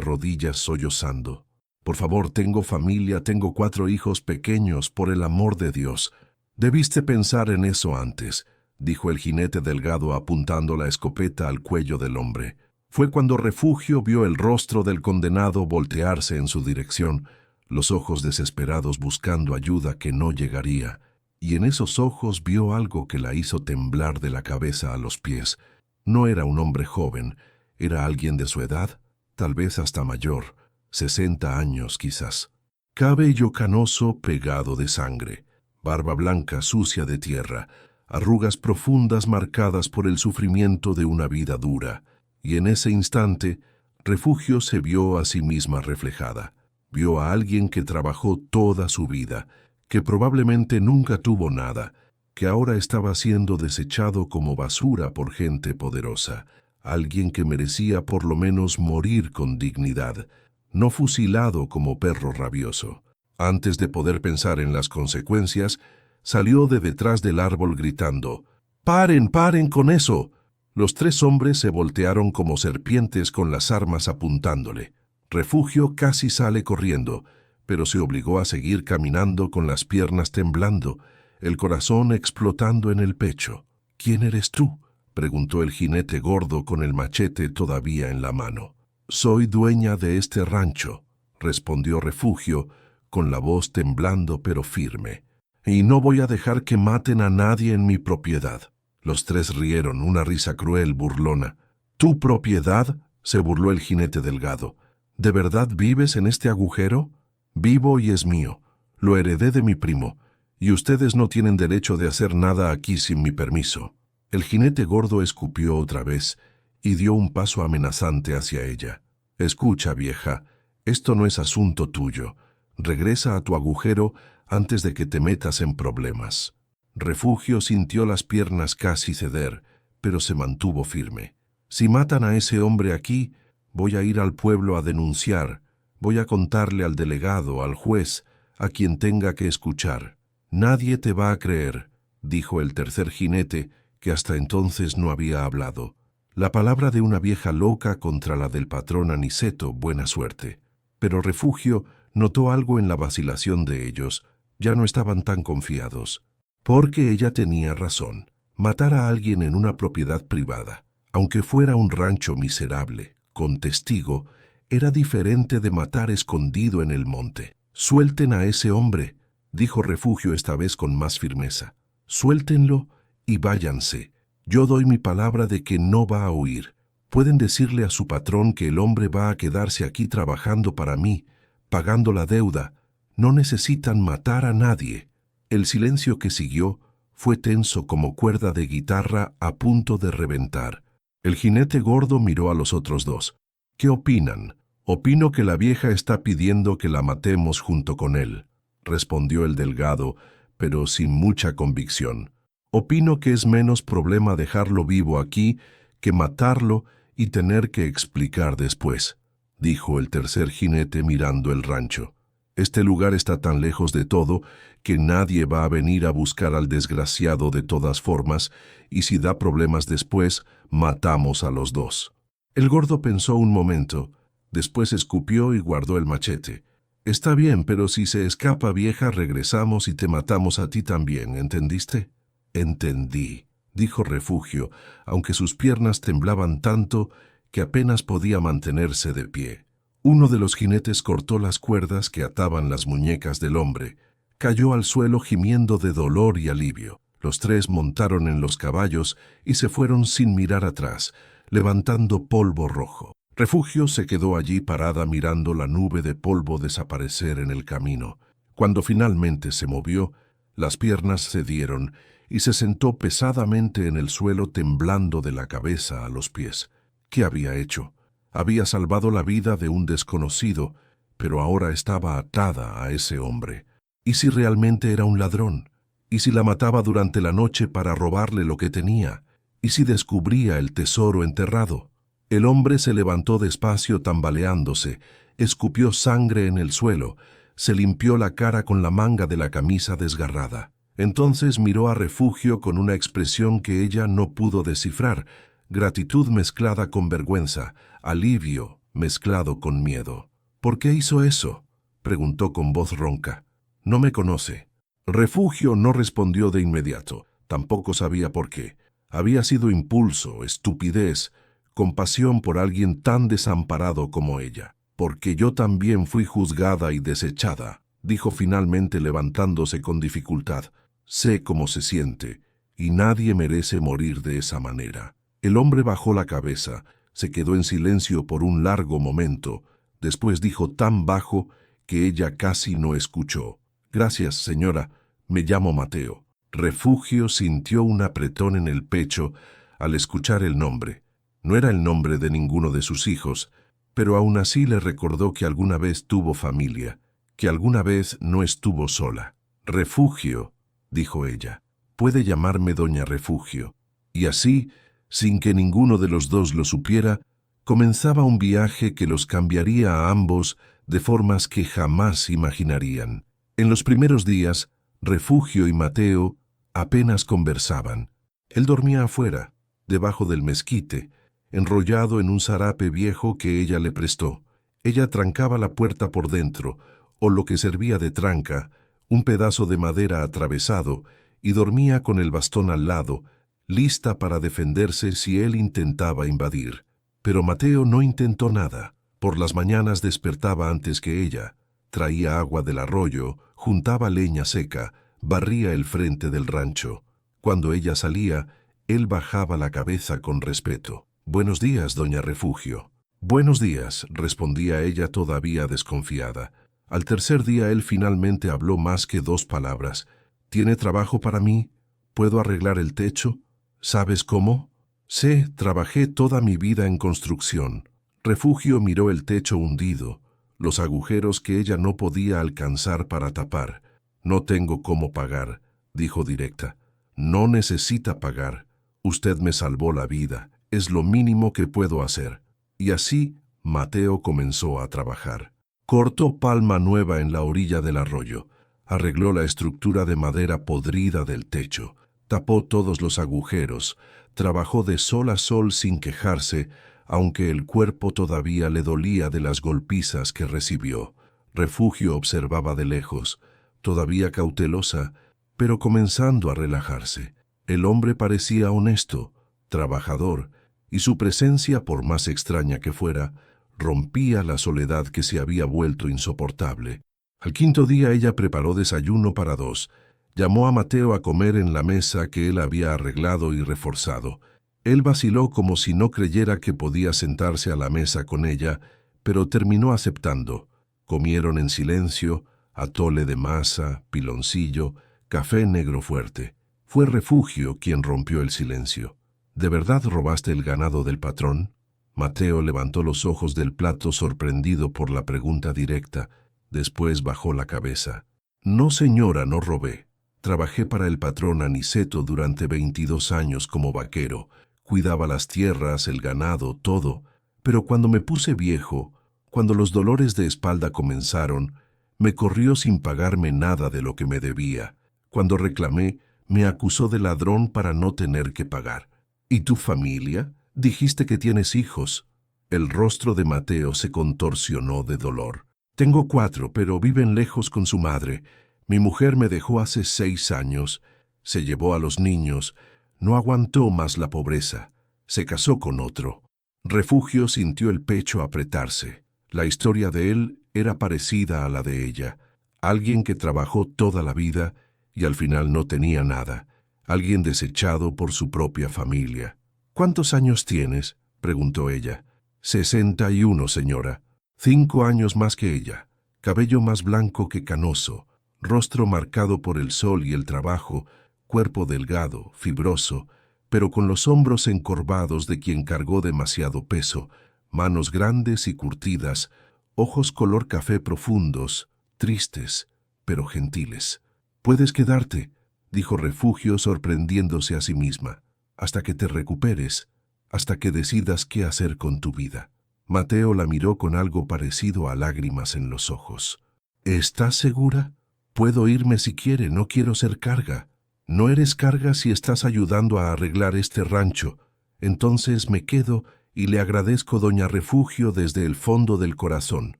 rodillas sollozando. «Por favor, tengo familia, tengo 4 hijos pequeños, por el amor de Dios». «Debiste pensar en eso antes», dijo el jinete delgado apuntando la escopeta al cuello del hombre. Fue cuando Refugio vio el rostro del condenado voltearse en su dirección, los ojos desesperados buscando ayuda que no llegaría, y en esos ojos vio algo que la hizo temblar de la cabeza a los pies. No era un hombre joven, era alguien de su edad, tal vez hasta mayor, 60 años quizás. Cabello canoso pegado de sangre, barba blanca sucia de tierra, arrugas profundas marcadas por el sufrimiento de una vida dura. Y en ese instante, Refugio se vio a sí misma reflejada. Vio a alguien que trabajó toda su vida, que probablemente nunca tuvo nada, que ahora estaba siendo desechado como basura por gente poderosa. Alguien que merecía por lo menos morir con dignidad, no fusilado como perro rabioso. Antes de poder pensar en las consecuencias, salió de detrás del árbol gritando: «¡Paren, paren con eso!». Los 3 hombres se voltearon como serpientes con las armas apuntándole. Refugio casi sale corriendo, pero se obligó a seguir caminando con las piernas temblando, el corazón explotando en el pecho. «¿Quién eres tú?», preguntó el jinete gordo con el machete todavía en la mano. «Soy dueña de este rancho», respondió Refugio, con la voz temblando pero firme. «Y no voy a dejar que maten a nadie en mi propiedad». Los 3 rieron, una risa cruel, burlona. «¿Tu propiedad?», se burló el jinete delgado. «¿De verdad vives en este agujero?». «Vivo y es mío. Lo heredé de mi primo, y ustedes no tienen derecho de hacer nada aquí sin mi permiso». El jinete gordo escupió otra vez y dio un paso amenazante hacia ella. «Escucha, vieja, esto no es asunto tuyo. Regresa a tu agujero antes de que te metas en problemas». Refugio sintió las piernas casi ceder, pero se mantuvo firme. «Si matan a ese hombre aquí, voy a ir al pueblo a denunciar. Voy a contarle al delegado, al juez, a quien tenga que escuchar». «Nadie te va a creer», dijo el tercer jinete, que hasta entonces no había hablado. La palabra de una vieja loca contra la del patrón Aniceto, buena suerte. Pero Refugio notó algo en la vacilación de ellos. Ya no estaban tan confiados. Porque ella tenía razón. Matar a alguien en una propiedad privada, aunque fuera un rancho miserable, con testigo, era diferente de matar escondido en el monte. «Suelten a ese hombre», dijo Refugio esta vez con más firmeza. «Suéltenlo y váyanse. Yo doy mi palabra de que no va a huir. Pueden decirle a su patrón que el hombre va a quedarse aquí trabajando para mí, pagando la deuda. No necesitan matar a nadie». El silencio que siguió fue tenso como cuerda de guitarra a punto de reventar. El jinete gordo miró a los otros dos. «¿Qué opinan?» «Opino que la vieja está pidiendo que la matemos junto con él», respondió el delgado, pero sin mucha convicción. «Opino que es menos problema dejarlo vivo aquí que matarlo y tener que explicar después», dijo el tercer jinete mirando el rancho. «Este lugar está tan lejos de todo que nadie va a venir a buscar al desgraciado de todas formas, y si da problemas después, matamos a los dos». El gordo pensó un momento. Después escupió y guardó el machete. «Está bien, pero si se escapa vieja, regresamos y te matamos a ti también, ¿entendiste?» «Entendí», dijo Refugio, aunque sus piernas temblaban tanto que apenas podía mantenerse de pie. Uno de los jinetes cortó las cuerdas que ataban las muñecas del hombre. Cayó al suelo gimiendo de dolor y alivio. Los tres montaron en los caballos y se fueron sin mirar atrás, levantando polvo rojo. Refugio se quedó allí parada mirando la nube de polvo desaparecer en el camino. Cuando finalmente se movió, las piernas cedieron y se sentó pesadamente en el suelo temblando de la cabeza a los pies. ¿Qué había hecho? Había salvado la vida de un desconocido, pero ahora estaba atada a ese hombre. ¿Y si realmente era un ladrón? ¿Y si la mataba durante la noche para robarle lo que tenía? ¿Y si descubría el tesoro enterrado? El hombre se levantó despacio tambaleándose, escupió sangre en el suelo, se limpió la cara con la manga de la camisa desgarrada. Entonces miró a Refugio con una expresión que ella no pudo descifrar, gratitud mezclada con vergüenza, alivio mezclado con miedo. «¿Por qué hizo eso?», preguntó con voz ronca. «No me conoce». Refugio no respondió de inmediato. Tampoco sabía por qué. Había sido impulso, estupidez, compasión por alguien tan desamparado como ella. «Porque yo también fui juzgada y desechada», dijo finalmente levantándose con dificultad. «Sé cómo se siente, y nadie merece morir de esa manera». El hombre bajó la cabeza, se quedó en silencio por un largo momento. Después dijo tan bajo que ella casi no escuchó: «Gracias, señora, me llamo Mateo». Refugio sintió un apretón en el pecho al escuchar el nombre. No era el nombre de ninguno de sus hijos, pero aún así le recordó que alguna vez tuvo familia, que alguna vez no estuvo sola. «Refugio», dijo ella, «puede llamarme doña Refugio». Y así, sin que ninguno de los dos lo supiera, comenzaba un viaje que los cambiaría a ambos de formas que jamás imaginarían. En los primeros días, Refugio y Mateo apenas conversaban. Él dormía afuera, debajo del mezquite, enrollado en un zarape viejo que ella le prestó. Ella trancaba la puerta por dentro, o lo que servía de tranca, un pedazo de madera atravesado, y dormía con el bastón al lado, lista para defenderse si él intentaba invadir. Pero Mateo no intentó nada. Por las mañanas despertaba antes que ella, traía agua del arroyo, juntaba leña seca, barría el frente del rancho. Cuando ella salía, él bajaba la cabeza con respeto. «Buenos días, doña Refugio». «Buenos días», respondía ella todavía desconfiada. Al tercer día él finalmente habló más que dos palabras. «¿Tiene trabajo para mí? ¿Puedo arreglar el techo? ¿Sabes cómo?» «Sé, trabajé toda mi vida en construcción». Refugio miró el techo hundido, los agujeros que ella no podía alcanzar para tapar. «No tengo cómo pagar», dijo directa. «No necesita pagar. Usted me salvó la vida. Es lo mínimo que puedo hacer». Y así Mateo comenzó a trabajar. Cortó palma nueva en la orilla del arroyo, arregló la estructura de madera podrida del techo, tapó todos los agujeros, trabajó de sol a sol sin quejarse, aunque el cuerpo todavía le dolía de las golpizas que recibió. Refugio observaba de lejos, todavía cautelosa, pero comenzando a relajarse. El hombre parecía honesto, trabajador, y su presencia, por más extraña que fuera, rompía la soledad que se había vuelto insoportable. Al quinto día ella preparó desayuno para dos. Llamó a Mateo a comer en la mesa que él había arreglado y reforzado. Él vaciló como si no creyera que podía sentarse a la mesa con ella, pero terminó aceptando. Comieron en silencio, atole de masa, piloncillo, café negro fuerte. Fue Refugio quien rompió el silencio. ¿De verdad robaste el ganado del patrón? Mateo levantó los ojos del plato sorprendido por la pregunta directa. Después bajó la cabeza. No, señora, no robé. Trabajé para el patrón Aniceto durante 22 años como vaquero. Cuidaba las tierras, el ganado, todo. Pero cuando me puse viejo, cuando los dolores de espalda comenzaron, me corrió sin pagarme nada de lo que me debía. Cuando reclamé, me acusó de ladrón para no tener que pagar. ¿Y tu familia? Dijiste que tienes hijos. El rostro de Mateo se contorsionó de dolor. Tengo 4, pero viven lejos con su madre. Mi mujer me dejó hace 6 años. Se llevó a los niños. No aguantó más la pobreza. Se casó con otro. Refugio sintió el pecho apretarse. La historia de él era parecida a la de ella. Alguien que trabajó toda la vida y al final no tenía nada. Alguien desechado por su propia familia. ¿Cuántos años tienes?, preguntó ella. 61, señora. 5 años más que ella. Cabello más blanco que canoso. Rostro marcado por el sol y el trabajo. Cuerpo delgado, fibroso, pero con los hombros encorvados de quien cargó demasiado peso. Manos grandes y curtidas. Ojos color café profundos, tristes, pero gentiles. «Puedes quedarte», dijo Refugio sorprendiéndose a sí misma, «hasta que te recuperes, hasta que decidas qué hacer con tu vida». Mateo la miró con algo parecido a lágrimas en los ojos. «¿Estás segura? Puedo irme si quiere, no quiero ser carga». «No eres carga si estás ayudando a arreglar este rancho. Entonces me quedo y le agradezco, doña Refugio, desde el fondo del corazón».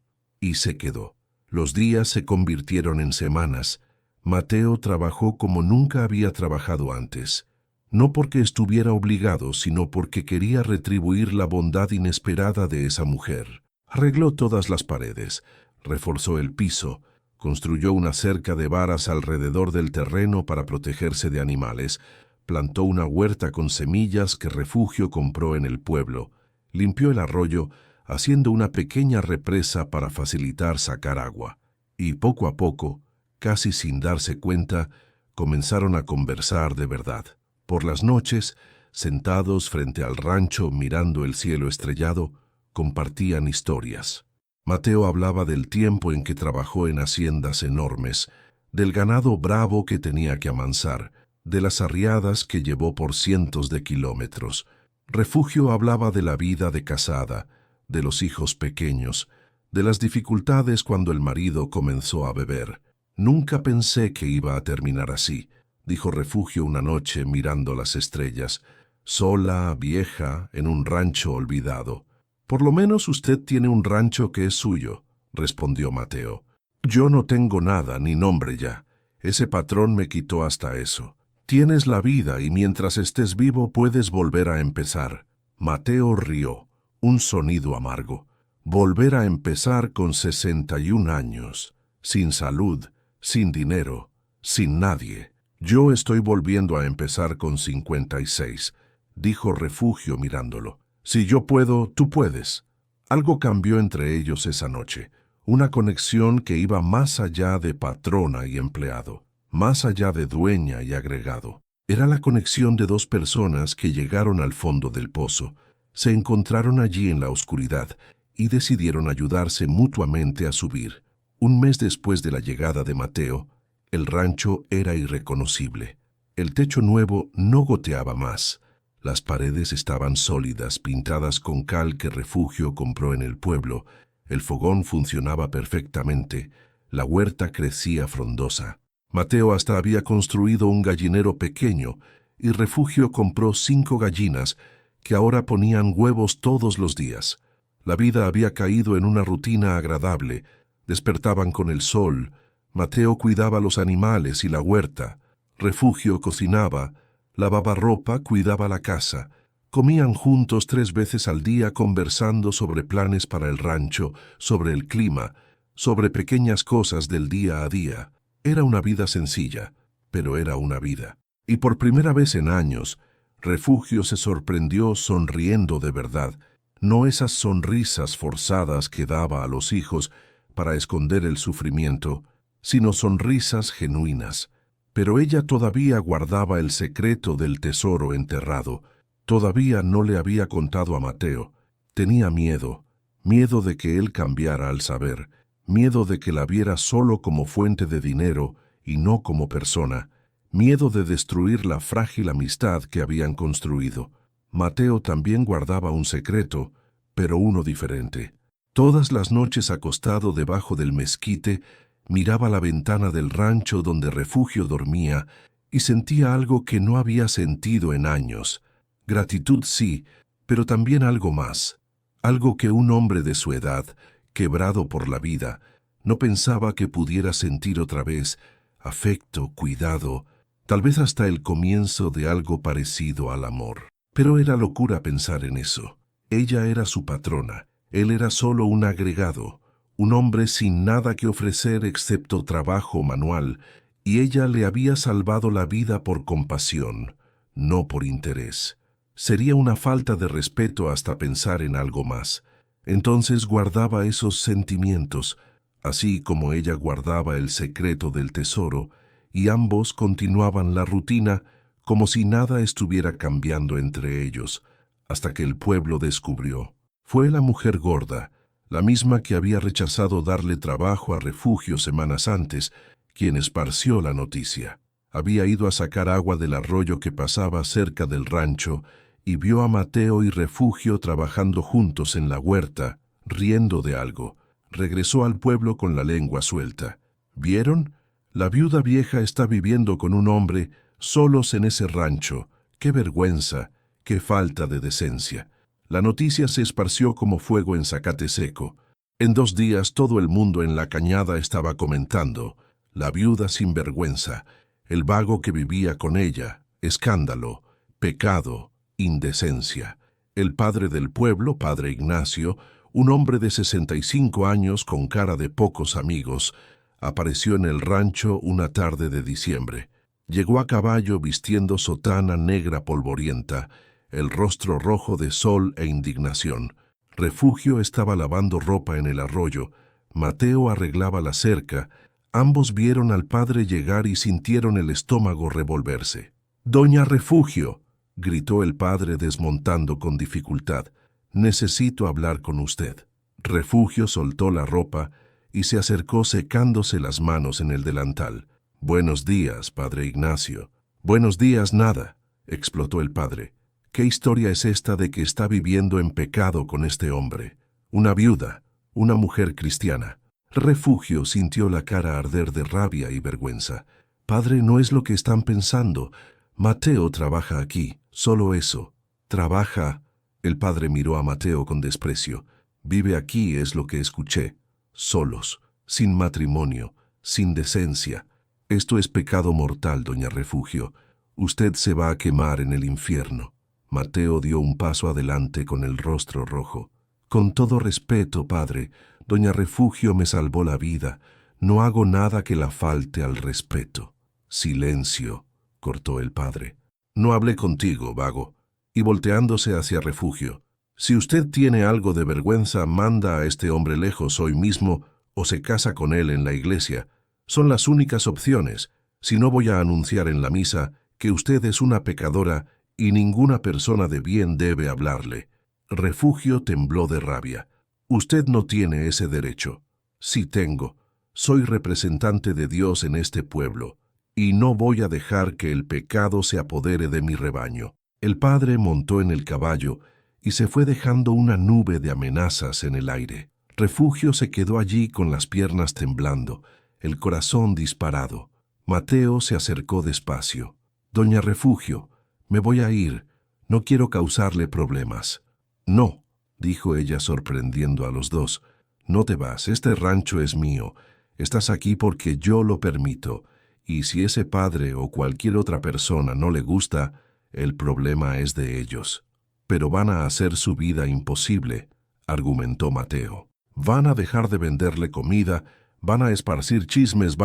Y se quedó. Los días se convirtieron en semanas. Mateo trabajó como nunca había trabajado antes. No porque estuviera obligado, sino porque quería retribuir la bondad inesperada de esa mujer. Arregló todas las paredes, reforzó el piso, construyó una cerca de varas alrededor del terreno para protegerse de animales, plantó una huerta con semillas que Refugio compró en el pueblo, limpió el arroyo, haciendo una pequeña represa para facilitar sacar agua. Y poco a poco, casi sin darse cuenta, comenzaron a conversar de verdad. Por las noches, sentados frente al rancho mirando el cielo estrellado, compartían historias. Mateo hablaba del tiempo en que trabajó en haciendas enormes, del ganado bravo que tenía que amansar, de las arriadas que llevó por cientos de kilómetros. Refugio hablaba de la vida de casada, de los hijos pequeños, de las dificultades cuando el marido comenzó a beber. «Nunca pensé que iba a terminar así», dijo Refugio una noche mirando las estrellas, sola, vieja, en un rancho olvidado. «Por lo menos usted tiene un rancho que es suyo», respondió Mateo. «Yo no tengo nada, ni nombre ya. Ese patrón me quitó hasta eso. Tienes la vida y mientras estés vivo puedes volver a empezar». Mateo rió, un sonido amargo. Volver a empezar con 61 años, sin salud, sin dinero, sin nadie. «Yo estoy volviendo a empezar con 56», dijo Refugio mirándolo. «Si yo puedo, tú puedes». Algo cambió entre ellos esa noche, una conexión que iba más allá de patrona y empleado, más allá de dueña y agregado. Era la conexión de dos personas que llegaron al fondo del pozo, se encontraron allí en la oscuridad y decidieron ayudarse mutuamente a subir. Un mes después de la llegada de Mateo, el rancho era irreconocible. El techo nuevo no goteaba más. Las paredes estaban sólidas, pintadas con cal que Refugio compró en el pueblo. El fogón funcionaba perfectamente. La huerta crecía frondosa. Mateo hasta había construido un gallinero pequeño y Refugio compró 5 gallinas que ahora ponían huevos todos los días. La vida había caído en una rutina agradable. Despertaban con el sol. Mateo cuidaba los animales y la huerta. Refugio cocinaba. Lavaba ropa, cuidaba la casa. Comían juntos 3 veces al día conversando sobre planes para el rancho, sobre el clima, sobre pequeñas cosas del día a día. Era una vida sencilla, pero era una vida. Y por primera vez en años, Refugio se sorprendió sonriendo de verdad, no esas sonrisas forzadas que daba a los hijos para esconder el sufrimiento, sino sonrisas genuinas. Pero ella todavía guardaba el secreto del tesoro enterrado. Todavía no le había contado a Mateo. Tenía miedo, miedo de que él cambiara al saber, miedo de que la viera solo como fuente de dinero y no como persona, miedo de destruir la frágil amistad que habían construido. Mateo también guardaba un secreto, pero uno diferente. Todas las noches acostado debajo del mezquite, miraba la ventana del rancho donde Refugio dormía y sentía algo que no había sentido en años. Gratitud sí, pero también algo más. Algo que un hombre de su edad, quebrado por la vida, no pensaba que pudiera sentir otra vez: afecto, cuidado, tal vez hasta el comienzo de algo parecido al amor. Pero era locura pensar en eso. Ella era su patrona, él era solo un agregado, un hombre sin nada que ofrecer excepto trabajo manual, y ella le había salvado la vida por compasión, no por interés. Sería una falta de respeto hasta pensar en algo más. Entonces guardaba esos sentimientos, así como ella guardaba el secreto del tesoro, y ambos continuaban la rutina como si nada estuviera cambiando entre ellos, hasta que el pueblo descubrió. Fue la mujer gorda, la misma que había rechazado darle trabajo a Refugio semanas antes, quien esparció la noticia. Había ido a sacar agua del arroyo que pasaba cerca del rancho y vio a Mateo y Refugio trabajando juntos en la huerta, riendo de algo. Regresó al pueblo con la lengua suelta. ¿Vieron? La viuda vieja está viviendo con un hombre, solos en ese rancho. ¡Qué vergüenza! ¡Qué falta de decencia! La noticia se esparció como fuego en zacate seco. En 2 días todo el mundo en la cañada estaba comentando: la viuda sin vergüenza, el vago que vivía con ella, escándalo, pecado, indecencia. El padre del pueblo, padre Ignacio, un hombre de 65 años con cara de pocos amigos, apareció en el rancho una tarde de diciembre. Llegó a caballo vistiendo sotana negra polvorienta, el rostro rojo de sol e indignación. Refugio estaba lavando ropa en el arroyo. Mateo arreglaba la cerca. Ambos vieron al padre llegar y sintieron el estómago revolverse. «¡Doña Refugio!», gritó el padre desmontando con dificultad. «Necesito hablar con usted». Refugio soltó la ropa y se acercó secándose las manos en el delantal. «Buenos días, padre Ignacio». «Buenos días, nada», explotó el padre. «¿Qué historia es esta de que está viviendo en pecado con este hombre? Una viuda, una mujer cristiana». Refugio sintió la cara arder de rabia y vergüenza. «Padre, no es lo que están pensando. Mateo trabaja aquí, solo eso. Trabaja». El padre miró a Mateo con desprecio. «Vive aquí, es lo que escuché. Solos, sin matrimonio, sin decencia. Esto es pecado mortal, doña Refugio. Usted se va a quemar en el infierno». Mateo dio un paso adelante con el rostro rojo. «Con todo respeto, padre, doña Refugio me salvó la vida. No hago nada que la falte al respeto». «Silencio», cortó el padre. «No hablé contigo, vago». Y volteándose hacia Refugio: «Si usted tiene algo de vergüenza, manda a este hombre lejos hoy mismo o se casa con él en la iglesia. Son las únicas opciones. Si no, voy a anunciar en la misa que usted es una pecadora y ninguna persona de bien debe hablarle». Refugio tembló de rabia. «Usted no tiene ese derecho». «Sí tengo. Soy representante de Dios en este pueblo, y no voy a dejar que el pecado se apodere de mi rebaño». El padre montó en el caballo y se fue dejando una nube de amenazas en el aire. Refugio se quedó allí con las piernas temblando, el corazón disparado. Mateo se acercó despacio. «Doña Refugio, me voy a ir. No quiero causarle problemas». «No», dijo ella sorprendiendo a los dos. «No te vas, este rancho es mío. Estás aquí porque yo lo permito. Y si ese padre o cualquier otra persona no le gusta, El problema es de ellos. Pero van a hacer su vida imposible, argumentó Mateo. Van a dejar de venderle comida, van a esparcir chismes,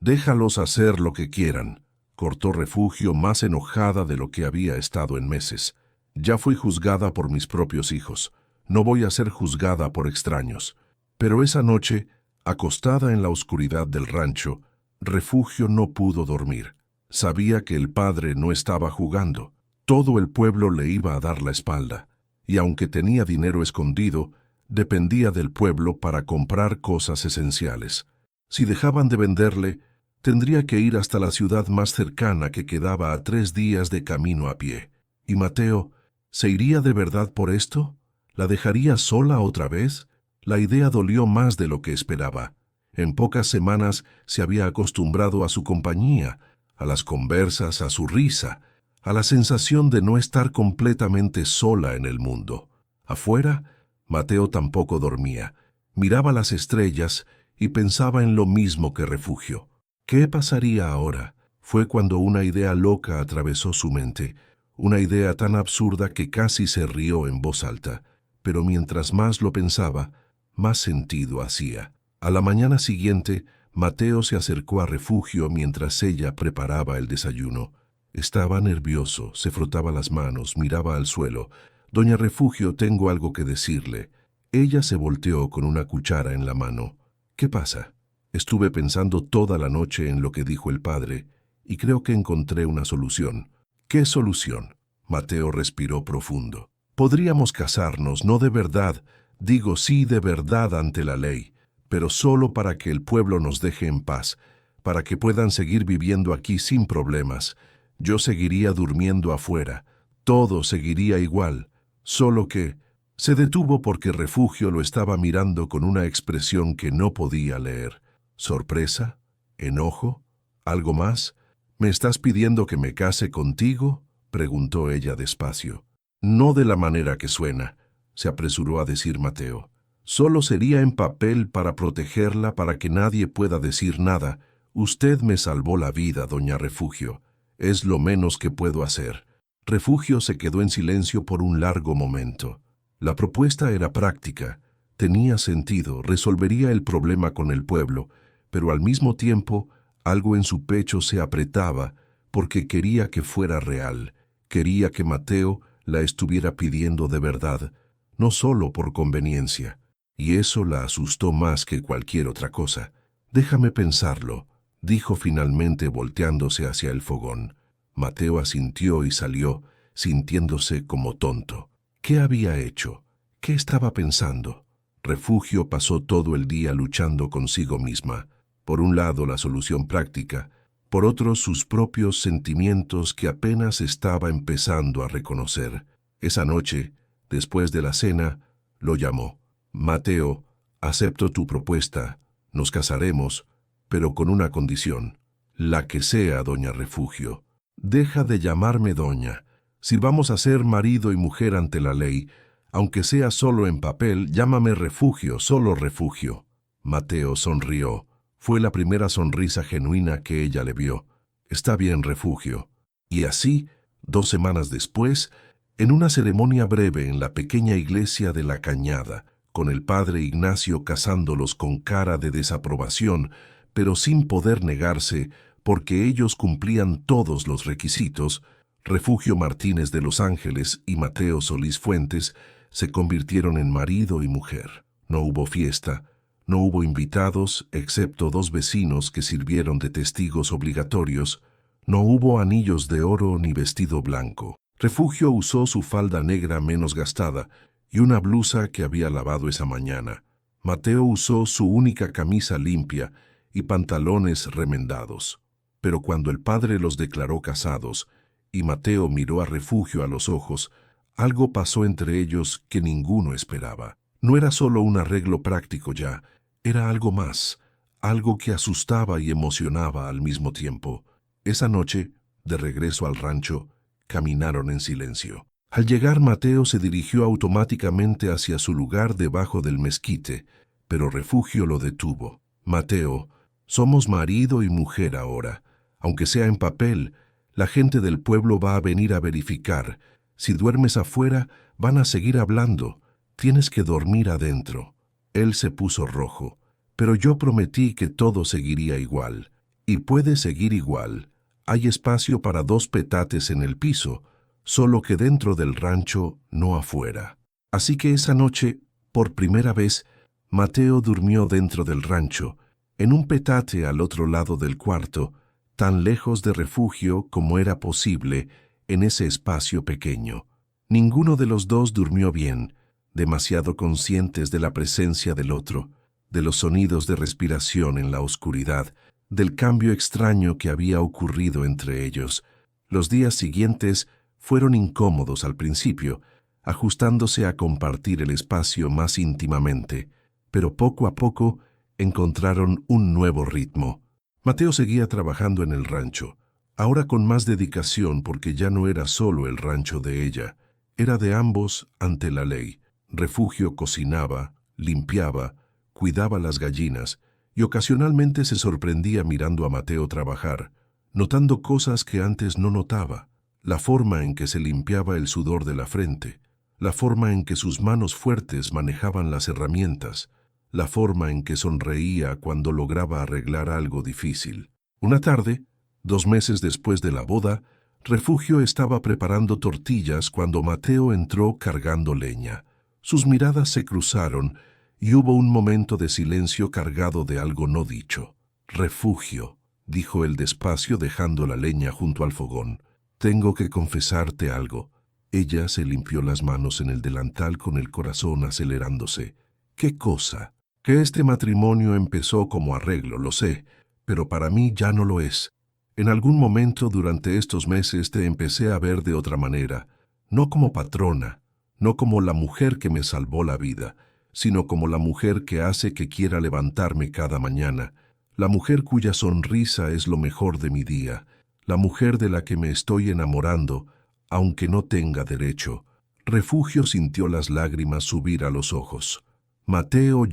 Déjalos hacer lo que quieran, cortó Refugio más enojada de lo que había estado en meses. Ya fui juzgada por mis propios hijos. No voy a ser juzgada por extraños. Pero esa noche, acostada en la oscuridad del rancho, Refugio no pudo dormir. Sabía que el padre no estaba jugando. Todo el pueblo le iba a dar la espalda, y aunque tenía dinero escondido, dependía del pueblo para comprar cosas esenciales. Si dejaban de venderle, tendría que ir hasta la ciudad más cercana que quedaba a 3 días de camino a pie. ¿Y Mateo, se iría de verdad por esto? ¿La dejaría sola otra vez? La idea dolió más de lo que esperaba. En pocas semanas se había acostumbrado a su compañía, a las conversas, a su risa, a la sensación de no estar completamente sola en el mundo. Afuera, Mateo tampoco dormía. Miraba las estrellas y pensaba en lo mismo que Refugio. ¿Qué pasaría ahora? Fue cuando una idea loca atravesó su mente, una idea tan absurda que casi se rió en voz alta, pero mientras más lo pensaba, más sentido hacía. A la mañana siguiente, Mateo se acercó a Refugio mientras ella preparaba el desayuno. Estaba nervioso, se frotaba las manos, miraba al suelo. «Doña Refugio, tengo algo que decirle». Ella se volteó con una cuchara en la mano. «¿Qué pasa?» Estuve pensando toda la noche en lo que dijo el padre, y creo que encontré una solución. ¿Qué solución? Mateo respiró profundo. Podríamos casarnos, no de verdad, digo sí de verdad ante la ley, pero solo para que el pueblo nos deje en paz, para que puedan seguir viviendo aquí sin problemas. Yo seguiría durmiendo afuera, todo seguiría igual, solo que... Se detuvo porque Refugio lo estaba mirando con una expresión que no podía leer. ¿Sorpresa? ¿Enojo? ¿Algo más? ¿Me estás pidiendo que me case contigo?, preguntó ella despacio. No de la manera que suena, se apresuró a decir Mateo. Solo sería en papel para protegerla, para que nadie pueda decir nada. Usted me salvó la vida, doña Refugio. Es lo menos que puedo hacer. Refugio se quedó en silencio por un largo momento. La propuesta era práctica, tenía sentido, resolvería el problema con el pueblo, pero al mismo tiempo algo en su pecho se apretaba porque quería que fuera real, quería que Mateo la estuviera pidiendo de verdad, no solo por conveniencia, y eso la asustó más que cualquier otra cosa. «Déjame pensarlo», dijo finalmente volteándose hacia el fogón. Mateo asintió y salió, sintiéndose como tonto. ¿Qué había hecho? ¿Qué estaba pensando? Refugio pasó todo el día luchando consigo misma. Por un lado la solución práctica, por otro sus propios sentimientos que apenas estaba empezando a reconocer. Esa noche, después de la cena, lo llamó. «Mateo, acepto tu propuesta, nos casaremos, pero con una condición. La que sea, doña Refugio. Deja de llamarme doña. Si vamos a ser marido y mujer ante la ley, aunque sea solo en papel, llámame Refugio, solo Refugio». Mateo sonrió. Fue la primera sonrisa genuina que ella le vio. «Está bien, Refugio». Y así, 2 semanas después, en una ceremonia breve en la pequeña iglesia de La Cañada, con el padre Ignacio casándolos con cara de desaprobación, pero sin poder negarse, porque ellos cumplían todos los requisitos, Refugio Martínez de Los Ángeles y Mateo Solís Fuentes se convirtieron en marido y mujer. No hubo fiesta, no hubo invitados, excepto 2 vecinos que sirvieron de testigos obligatorios. No hubo anillos de oro ni vestido blanco. Refugio usó su falda negra menos gastada y una blusa que había lavado esa mañana. Mateo usó su única camisa limpia y pantalones remendados. Pero cuando el padre los declaró casados y Mateo miró a Refugio a los ojos, algo pasó entre ellos que ninguno esperaba. No era solo un arreglo práctico ya, era algo más, algo que asustaba y emocionaba al mismo tiempo. Esa noche, de regreso al rancho, caminaron en silencio. Al llegar, Mateo se dirigió automáticamente hacia su lugar debajo del mezquite, pero Refugio lo detuvo. «Mateo, somos marido y mujer ahora. Aunque sea en papel, La gente del pueblo va a venir a verificar. Si duermes afuera, van a seguir hablando. Tienes que dormir adentro. Él se puso rojo. Pero yo prometí que todo seguiría igual. Y puede seguir igual. Hay espacio para 2 petates en el piso, solo que dentro del rancho, no afuera. Así que esa noche, por primera vez, Mateo durmió dentro del rancho, en un petate al otro lado del cuarto, tan lejos de refugio como era posible en ese espacio pequeño. Ninguno de los dos durmió bien, demasiado conscientes de la presencia del otro, de los sonidos de respiración en la oscuridad, del cambio extraño que había ocurrido entre ellos. Los días siguientes fueron incómodos al principio, ajustándose a compartir el espacio más íntimamente, pero poco a poco encontraron un nuevo ritmo. Mateo seguía trabajando en el rancho, ahora con más dedicación porque ya no era solo el rancho de ella, era de ambos ante la ley. Refugio cocinaba, limpiaba, cuidaba las gallinas y ocasionalmente se sorprendía mirando a Mateo trabajar, notando cosas que antes no notaba, la forma en que se limpiaba el sudor de la frente, la forma en que sus manos fuertes manejaban las herramientas, la forma en que sonreía cuando lograba arreglar algo difícil. Una tarde, 2 meses después de la boda, Refugio estaba preparando tortillas cuando Mateo entró cargando leña. Sus miradas se cruzaron y hubo un momento de silencio cargado de algo no dicho. «Refugio», dijo él despacio dejando la leña junto al fogón. «Tengo que confesarte algo». Ella se limpió las manos en el delantal con el corazón acelerándose. «¿Qué cosa?» «Que este matrimonio empezó como arreglo, lo sé, pero para mí ya no lo es. En algún momento durante estos meses te empecé a ver de otra manera, no como patrona, no como la mujer que me salvó la vida, sino como la mujer que hace que quiera levantarme cada mañana, la mujer cuya sonrisa es lo mejor de mi día, la mujer de la que me estoy enamorando, aunque no tenga derecho». Refugio sintió las lágrimas subir a los ojos. «Mateo,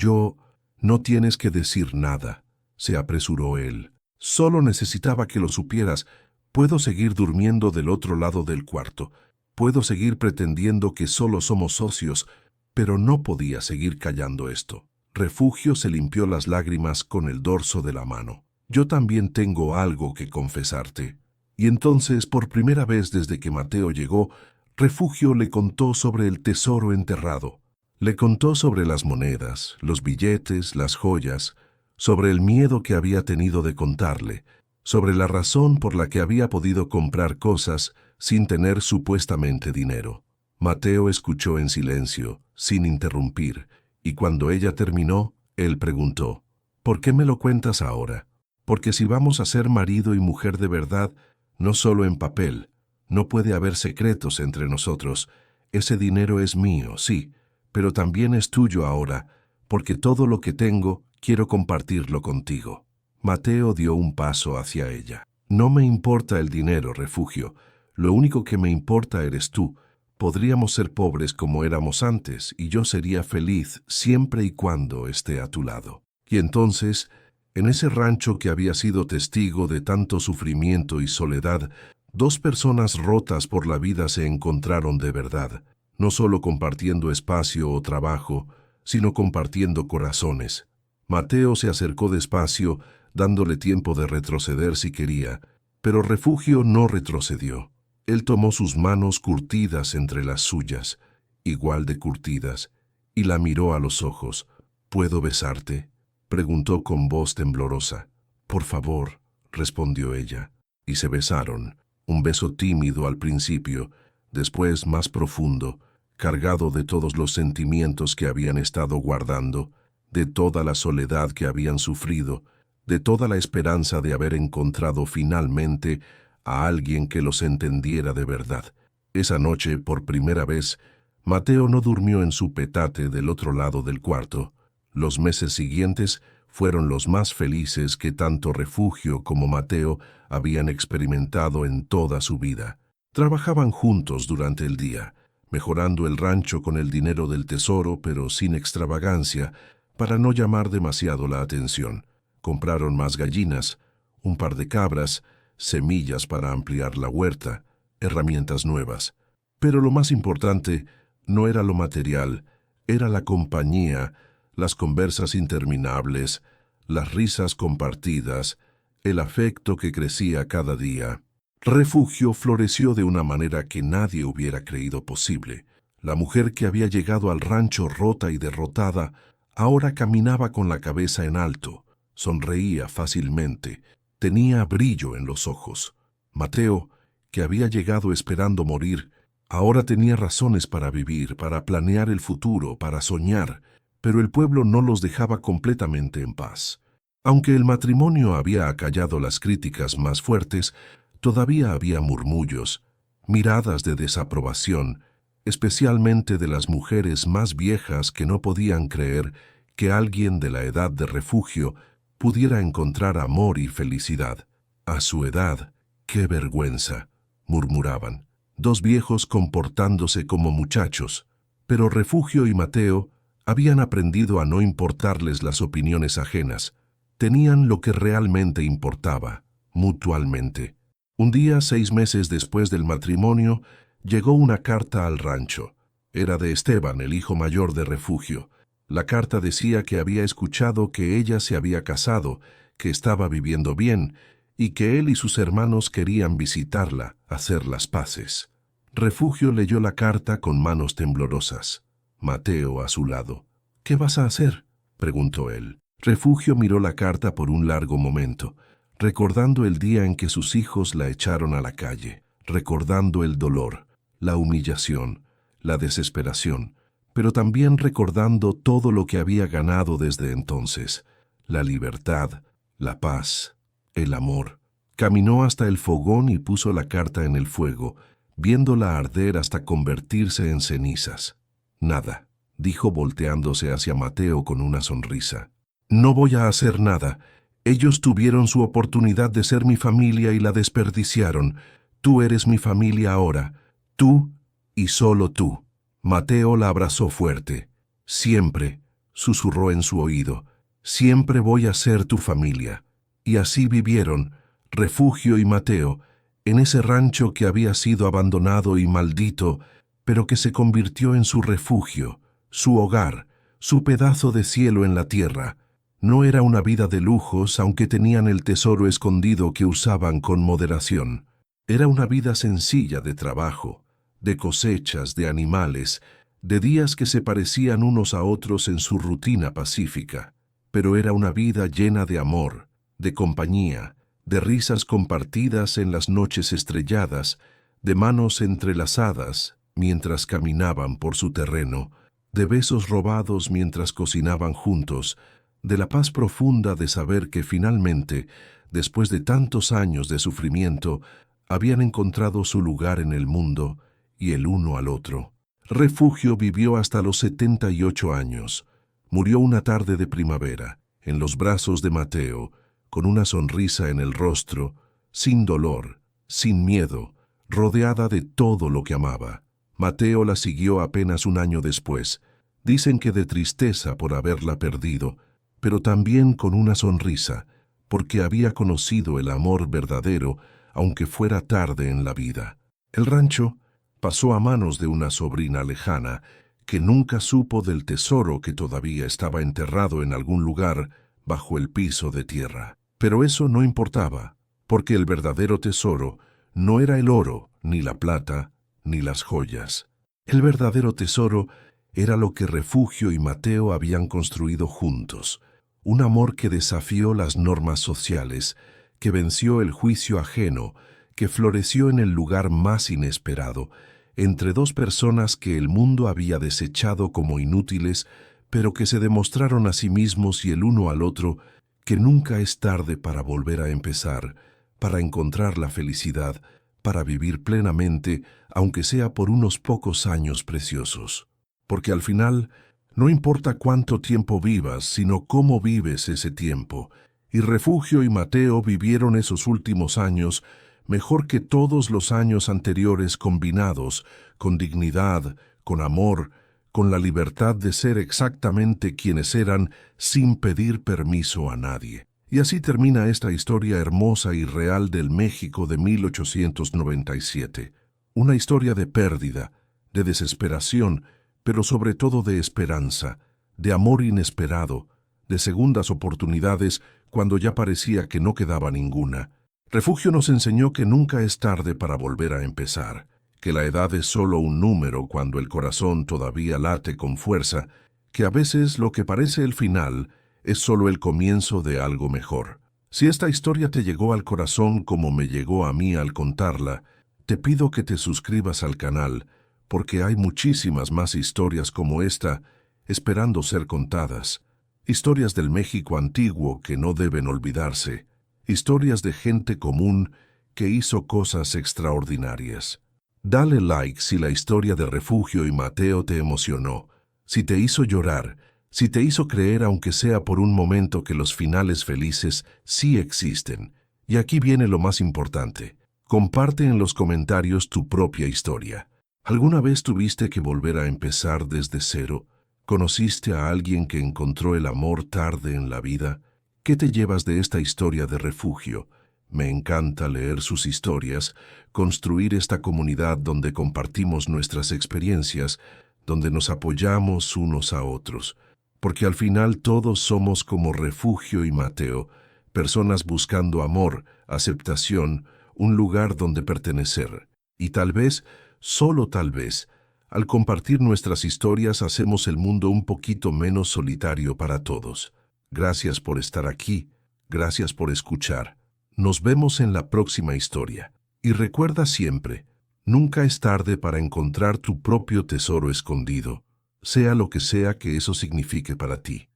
no tienes que decir nada», se apresuró él. «Solo necesitaba que lo supieras. Puedo seguir durmiendo del otro lado del cuarto. Puedo seguir pretendiendo que solo somos socios, pero no podía seguir callando esto». Refugio se limpió las lágrimas con el dorso de la mano. «Yo también tengo algo que confesarte». Y entonces, por primera vez desde que Mateo llegó, Refugio le contó sobre el tesoro enterrado. Le contó sobre las monedas, los billetes, las joyas, sobre el miedo que había tenido de contarle, sobre la razón por la que había podido comprar cosas sin tener supuestamente dinero. Mateo escuchó en silencio, sin interrumpir, y cuando ella terminó, él preguntó: «¿Por qué me lo cuentas ahora? Porque si vamos a ser marido y mujer de verdad, no solo en papel, no puede haber secretos entre nosotros. Ese dinero es mío, sí, pero también es tuyo ahora, porque todo lo que tengo quiero compartirlo contigo». Mateo dio un paso hacia ella. «No me importa el dinero, Refugio. Lo único que me importa eres tú. Podríamos ser pobres como éramos antes, y yo sería feliz siempre y cuando esté a tu lado». Y entonces, en ese rancho que había sido testigo de tanto sufrimiento y soledad, 2 personas rotas por la vida se encontraron de verdad, no solo compartiendo espacio o trabajo, sino compartiendo corazones. Mateo se acercó despacio, dándole tiempo de retroceder si quería, pero Refugio no retrocedió. Él tomó sus manos curtidas entre las suyas, igual de curtidas, y la miró a los ojos. «¿Puedo besarte?», preguntó con voz temblorosa. «Por favor», respondió ella, y se besaron, un beso tímido al principio, después más profundo, cargado de todos los sentimientos que habían estado guardando, de toda la soledad que habían sufrido, de toda la esperanza de haber encontrado finalmente a alguien que los entendiera de verdad. Esa noche, por primera vez, Mateo no durmió en su petate del otro lado del cuarto. Los meses siguientes fueron los más felices que tanto Refugio como Mateo habían experimentado en toda su vida. Trabajaban juntos durante el día, mejorando el rancho con el dinero del tesoro, pero sin extravagancia, para no llamar demasiado la atención. Compraron más gallinas, un par de cabras, semillas para ampliar la huerta, herramientas nuevas. Pero lo más importante no era lo material, era la compañía, las conversas interminables, las risas compartidas, el afecto que crecía cada día. Refugio floreció de una manera que nadie hubiera creído posible. La mujer que había llegado al rancho rota y derrotada, ahora caminaba con la cabeza en alto, sonreía fácilmente, tenía brillo en los ojos. Mateo, que había llegado esperando morir, ahora tenía razones para vivir, para planear el futuro, para soñar, pero el pueblo no los dejaba completamente en paz. Aunque el matrimonio había acallado las críticas más fuertes, todavía había murmullos, miradas de desaprobación, especialmente de las mujeres más viejas que no podían creer que alguien de la edad de Refugio pudiera encontrar amor y felicidad. A su edad, ¡qué vergüenza!, murmuraban. Dos viejos comportándose como muchachos. Pero Refugio y Mateo habían aprendido a no importarles las opiniones ajenas. Tenían lo que realmente importaba, mutualmente. Un día, 6 meses después del matrimonio, llegó una carta al rancho. Era de Esteban, el hijo mayor de Refugio. La carta decía que había escuchado que ella se había casado, que estaba viviendo bien, y que él y sus hermanos querían visitarla, hacer las paces. Refugio leyó la carta con manos temblorosas. Mateo a su lado. «¿Qué vas a hacer?», preguntó él. Refugio miró la carta por un largo momento, recordando el día en que sus hijos la echaron a la calle, recordando el dolor, la humillación, la desesperación, pero también recordando todo lo que había ganado desde entonces, la libertad, la paz, el amor. Caminó hasta el fogón y puso la carta en el fuego, viéndola arder hasta convertirse en cenizas. «Nada», dijo volteándose hacia Mateo con una sonrisa. «No voy a hacer nada. Ellos tuvieron su oportunidad de ser mi familia y la desperdiciaron. Tú eres mi familia ahora. Tú y solo tú». Mateo la abrazó fuerte. «Siempre», susurró en su oído, «siempre voy a ser tu familia». Y así vivieron, Refugio y Mateo, en ese rancho que había sido abandonado y maldito, pero que se convirtió en su refugio, su hogar, su pedazo de cielo en la tierra. No era una vida de lujos, aunque tenían el tesoro escondido que usaban con moderación. Era una vida sencilla de trabajo, de cosechas, de animales, de días que se parecían unos a otros en su rutina pacífica. Pero era una vida llena de amor, de compañía, de risas compartidas en las noches estrelladas, de manos entrelazadas mientras caminaban por su terreno, de besos robados mientras cocinaban juntos, de la paz profunda de saber que finalmente, después de tantos años de sufrimiento, habían encontrado su lugar en el mundo y el uno al otro. Refugio vivió hasta los 78 años. Murió una tarde de primavera, en los brazos de Mateo, con una sonrisa en el rostro, sin dolor, sin miedo, rodeada de todo lo que amaba. Mateo la siguió apenas un año después. Dicen que de tristeza por haberla perdido, pero también con una sonrisa, porque había conocido el amor verdadero, aunque fuera tarde en la vida. El rancho pasó a manos de una sobrina lejana, que nunca supo del tesoro que todavía estaba enterrado en algún lugar bajo el piso de tierra. Pero eso no importaba, porque el verdadero tesoro no era el oro, ni la plata, ni las joyas. El verdadero tesoro era lo que Refugio y Mateo habían construido juntos, un amor que desafió las normas sociales, que venció el juicio ajeno, que floreció en el lugar más inesperado, entre dos personas que el mundo había desechado como inútiles, pero que se demostraron a sí mismos y el uno al otro que nunca es tarde para volver a empezar, para encontrar la felicidad, para vivir plenamente, aunque sea por unos pocos años preciosos. Porque al final, no importa cuánto tiempo vivas, sino cómo vives ese tiempo. Y Refugio y Mateo vivieron esos últimos años mejor que todos los años anteriores combinados, con dignidad, con amor, con la libertad de ser exactamente quienes eran sin pedir permiso a nadie. Y así termina esta historia hermosa y real del México de 1897. Una historia de pérdida, de desesperación, pero sobre todo de esperanza, de amor inesperado, de segundas oportunidades cuando ya parecía que no quedaba ninguna. Refugio nos enseñó que nunca es tarde para volver a empezar, que la edad es solo un número cuando el corazón todavía late con fuerza, que a veces lo que parece el final es solo el comienzo de algo mejor. Si esta historia te llegó al corazón como me llegó a mí al contarla, te pido que te suscribas al canal, porque hay muchísimas más historias como esta esperando ser contadas. Historias del México antiguo que no deben olvidarse. Historias de gente común que hizo cosas extraordinarias. Dale like si la historia de Refugio y Mateo te emocionó, si te hizo llorar, si te hizo creer aunque sea por un momento que los finales felices sí existen. Y aquí viene lo más importante. Comparte en los comentarios tu propia historia. ¿Alguna vez tuviste que volver a empezar desde cero? ¿Conociste a alguien que encontró el amor tarde en la vida? ¿Qué te llevas de esta historia de Refugio? Me encanta leer sus historias, construir esta comunidad donde compartimos nuestras experiencias, donde nos apoyamos unos a otros. Porque al final todos somos como Refugio y Mateo, personas buscando amor, aceptación, un lugar donde pertenecer. Y tal vez, solo tal vez, al compartir nuestras historias hacemos el mundo un poquito menos solitario para todos. Gracias por estar aquí, gracias por escuchar. Nos vemos en la próxima historia. Y recuerda siempre, nunca es tarde para encontrar tu propio tesoro escondido, sea lo que sea que eso signifique para ti.